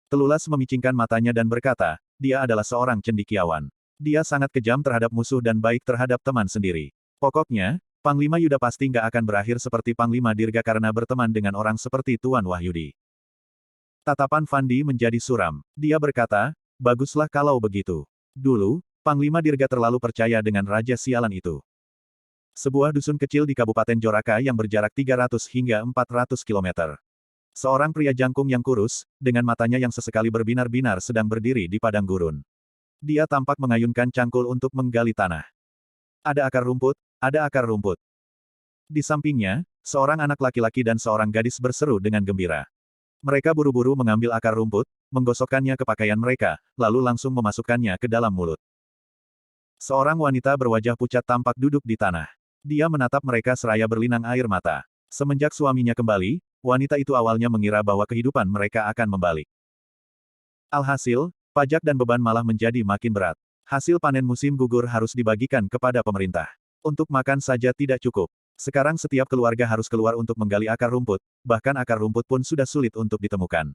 Telulas memicingkan matanya dan berkata, dia adalah seorang cendekiawan. Dia sangat kejam terhadap musuh dan baik terhadap teman sendiri. Pokoknya, Panglima Yuda pasti nggak akan berakhir seperti Panglima Dirga karena berteman dengan orang seperti Tuan Wahyudi. Tatapan Fandi menjadi suram. Dia berkata, baguslah kalau begitu. Dulu, Panglima Dirga terlalu percaya dengan Raja Sialan itu. Sebuah dusun kecil di Kabupaten Joraka yang berjarak 300 hingga 400 km. Seorang pria jangkung yang kurus, dengan matanya yang sesekali berbinar-binar sedang berdiri di padang gurun. Dia tampak mengayunkan cangkul untuk menggali tanah. Ada akar rumput, ada akar rumput. Di sampingnya, seorang anak laki-laki dan seorang gadis berseru dengan gembira. Mereka buru-buru mengambil akar rumput, menggosokkannya ke pakaian mereka, lalu langsung memasukkannya ke dalam mulut. Seorang wanita berwajah pucat tampak duduk di tanah. Dia menatap mereka seraya berlinang air mata. Semenjak suaminya kembali, wanita itu awalnya mengira bahwa kehidupan mereka akan membalik. Alhasil, pajak dan beban malah menjadi makin berat. Hasil panen musim gugur harus dibagikan kepada pemerintah. Untuk makan saja tidak cukup. Sekarang setiap keluarga harus keluar untuk menggali akar rumput, bahkan akar rumput pun sudah sulit untuk ditemukan.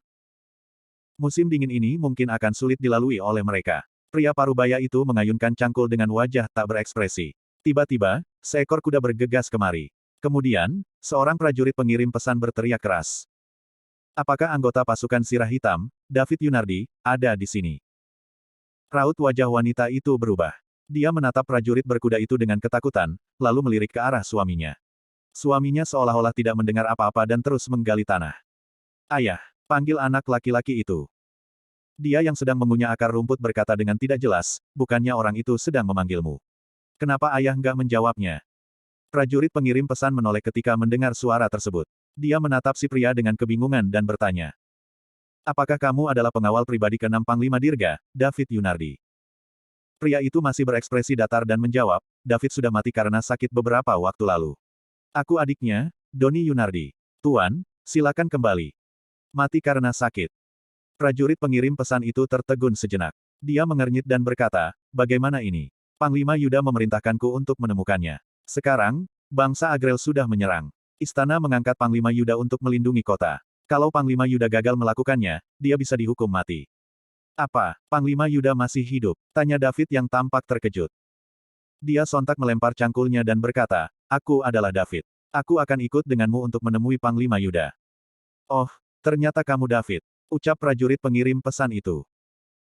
Musim dingin ini mungkin akan sulit dilalui oleh mereka. Pria parubaya itu mengayunkan cangkul dengan wajah tak berekspresi. Tiba-tiba, seekor kuda bergegas kemari. Kemudian, seorang prajurit pengirim pesan berteriak keras. Apakah anggota pasukan Sirah Hitam, David Yunardi, ada di sini? Raut wajah wanita itu berubah. Dia menatap prajurit berkuda itu dengan ketakutan, lalu melirik ke arah suaminya. Suaminya seolah-olah tidak mendengar apa-apa dan terus menggali tanah. Ayah, panggil anak laki-laki itu. Dia yang sedang mengunyah akar rumput berkata dengan tidak jelas, bukannya orang itu sedang memanggilmu. Kenapa ayah nggak menjawabnya? Prajurit pengirim pesan menoleh ketika mendengar suara tersebut. Dia menatap si pria dengan kebingungan dan bertanya. Apakah kamu adalah pengawal pribadi ke-6 Panglima Dirga, David Yunardi? Pria itu masih berekspresi datar dan menjawab, David sudah mati karena sakit beberapa waktu lalu. Aku adiknya, Doni Yunardi. Tuan, silakan kembali. Mati karena sakit. Prajurit pengirim pesan itu tertegun sejenak. Dia mengernyit dan berkata, bagaimana ini? Panglima Yuda memerintahkanku untuk menemukannya. Sekarang, bangsa Agrel sudah menyerang. Istana mengangkat Panglima Yuda untuk melindungi kota. Kalau Panglima Yuda gagal melakukannya, dia bisa dihukum mati. Apa, Panglima Yuda masih hidup? Tanya David yang tampak terkejut. Dia sontak melempar cangkulnya dan berkata, aku adalah David. Aku akan ikut denganmu untuk menemui Panglima Yuda. Oh, ternyata kamu David, ucap prajurit pengirim pesan itu.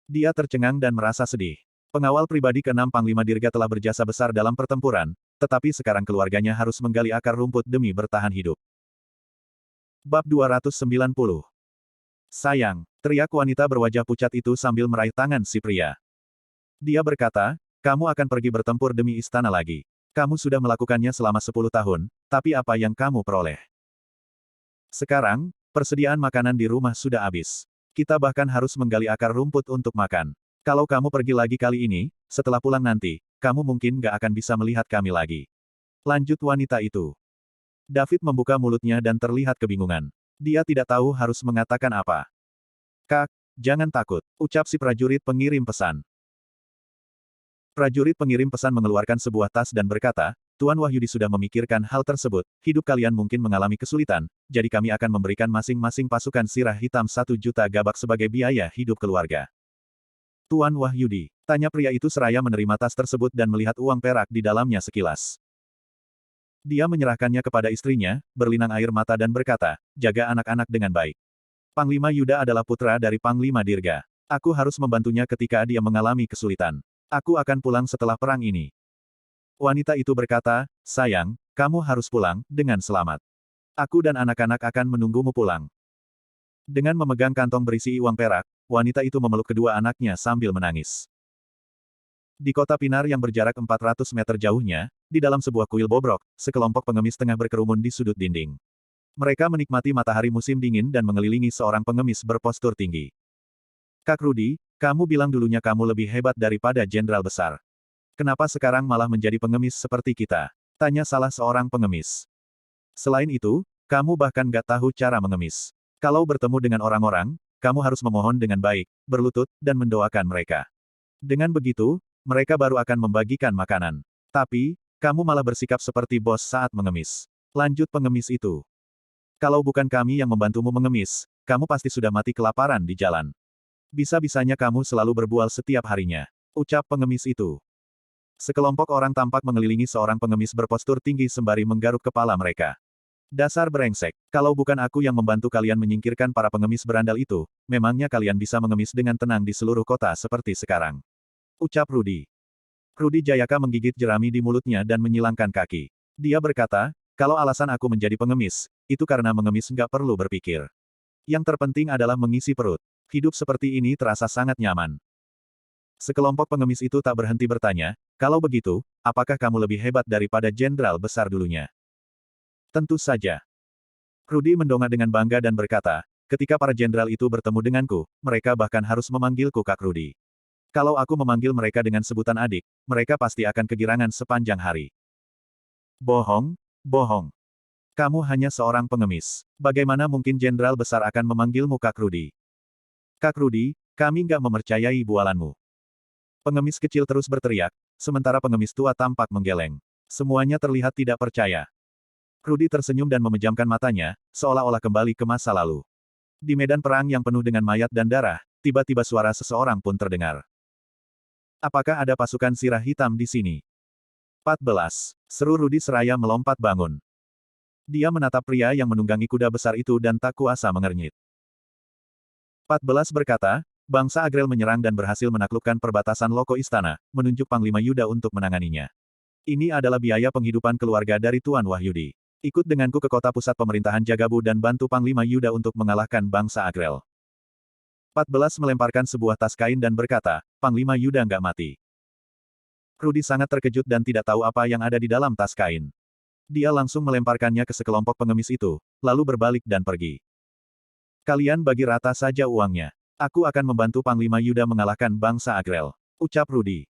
Dia tercengang dan merasa sedih. Pengawal pribadi ke-6 Panglima Dirga telah berjasa besar dalam pertempuran, tetapi sekarang keluarganya harus menggali akar rumput demi bertahan hidup. Bab 290. Sayang, teriak wanita berwajah pucat itu sambil meraih tangan si pria. Dia berkata, kamu akan pergi bertempur demi istana lagi. Kamu sudah melakukannya selama 10 tahun, tapi apa yang kamu peroleh? Sekarang, persediaan makanan di rumah sudah habis. Kita bahkan harus menggali akar rumput untuk makan. Kalau kamu pergi lagi kali ini, setelah pulang nanti, kamu mungkin gak akan bisa melihat kami lagi. Lanjut wanita itu. David membuka mulutnya dan terlihat kebingungan. Dia tidak tahu harus mengatakan apa. Kak, jangan takut, ucap si prajurit pengirim pesan. Prajurit pengirim pesan mengeluarkan sebuah tas dan berkata, Tuan Wahyudi sudah memikirkan hal tersebut, hidup kalian mungkin mengalami kesulitan, jadi kami akan memberikan masing-masing pasukan sirah hitam 1 juta gabak sebagai biaya hidup keluarga. Tuan Wahyudi, tanya pria itu seraya menerima tas tersebut dan melihat uang perak di dalamnya sekilas. Dia menyerahkannya kepada istrinya, berlinang air mata dan berkata, jaga anak-anak dengan baik. Panglima Yuda adalah putra dari Panglima Dirga. Aku harus membantunya ketika dia mengalami kesulitan. Aku akan pulang setelah perang ini. Wanita itu berkata, sayang, kamu harus pulang, dengan selamat. Aku dan anak-anak akan menunggumu pulang. Dengan memegang kantong berisi uang perak, wanita itu memeluk kedua anaknya sambil menangis. Di kota Pinar yang berjarak 400 meter jauhnya, di dalam sebuah kuil bobrok, sekelompok pengemis tengah berkerumun di sudut dinding. Mereka menikmati matahari musim dingin dan mengelilingi seorang pengemis berpostur tinggi. Kak Rudy, kamu bilang dulunya kamu lebih hebat daripada jenderal besar. Kenapa sekarang malah menjadi pengemis seperti kita? Tanya salah seorang pengemis. Selain itu, kamu bahkan gak tahu cara mengemis. Kalau bertemu dengan orang-orang, kamu harus memohon dengan baik, berlutut, dan mendoakan mereka. Dengan begitu, mereka baru akan membagikan makanan. Tapi, kamu malah bersikap seperti bos saat mengemis. Lanjut pengemis itu. Kalau bukan kami yang membantumu mengemis, kamu pasti sudah mati kelaparan di jalan. Bisa-bisanya kamu selalu berbual setiap harinya. Ucap pengemis itu. Sekelompok orang tampak mengelilingi seorang pengemis berpostur tinggi sembari menggaruk kepala mereka. Dasar brengsek, kalau bukan aku yang membantu kalian menyingkirkan para pengemis berandal itu, memangnya kalian bisa mengemis dengan tenang di seluruh kota seperti sekarang. Ucap Rudy. Rudy Jayaka menggigit jerami di mulutnya dan menyilangkan kaki. Dia berkata, kalau alasan aku menjadi pengemis, itu karena mengemis nggak perlu berpikir. Yang terpenting adalah mengisi perut. Hidup seperti ini terasa sangat nyaman. Sekelompok pengemis itu tak berhenti bertanya, kalau begitu, apakah kamu lebih hebat daripada jenderal besar dulunya? Tentu saja. Rudy mendongak dengan bangga dan berkata, ketika para jenderal itu bertemu denganku, mereka bahkan harus memanggilku Kak Rudy. Kalau aku memanggil mereka dengan sebutan adik, mereka pasti akan kegirangan sepanjang hari. Bohong, bohong. Kamu hanya seorang pengemis. Bagaimana mungkin jenderal besar akan memanggilmu Kak Rudy? Kak Rudy, kami nggak mempercayai bualanmu. Pengemis kecil terus berteriak, sementara pengemis tua tampak menggeleng. Semuanya terlihat tidak percaya. Rudy tersenyum dan memejamkan matanya, seolah-olah kembali ke masa lalu. Di medan perang yang penuh dengan mayat dan darah, tiba-tiba suara seseorang pun terdengar. Apakah ada pasukan sirah hitam di sini? 14. Seru Rudy seraya melompat bangun. Dia menatap pria yang menunggangi kuda besar itu dan tak kuasa mengernyit. 14 berkata, bangsa Agrel menyerang dan berhasil menaklukkan perbatasan Loko Istana, menunjuk Panglima Yuda untuk menanganinya. Ini adalah biaya penghidupan keluarga dari Tuan Wahyudi. Ikut denganku ke kota pusat pemerintahan Jagabu dan bantu Panglima Yuda untuk mengalahkan bangsa Agrel. 14 melemparkan sebuah tas kain dan berkata, Panglima Yuda nggak mati. Rudy sangat terkejut dan tidak tahu apa yang ada di dalam tas kain. Dia langsung melemparkannya ke sekelompok pengemis itu, lalu berbalik dan pergi. Kalian bagi rata saja uangnya. Aku akan membantu Panglima Yuda mengalahkan bangsa Agrel. Ucap Rudy.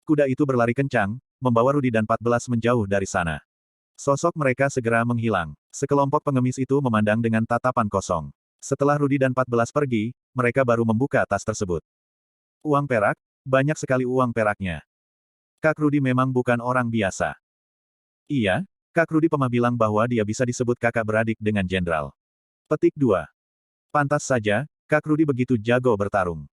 Kuda itu berlari kencang, membawa Rudy dan 14 menjauh dari sana. Sosok mereka segera menghilang. Sekelompok pengemis itu memandang dengan tatapan kosong. Setelah Rudy dan 14 pergi, mereka baru membuka tas tersebut. Uang perak, banyak sekali uang peraknya. Kak Rudy memang bukan orang biasa. Iya, Kak Rudy pernah bilang bahwa dia bisa disebut kakak beradik dengan jenderal. Petik 2. Pantas saja, Kak Rudy begitu jago bertarung.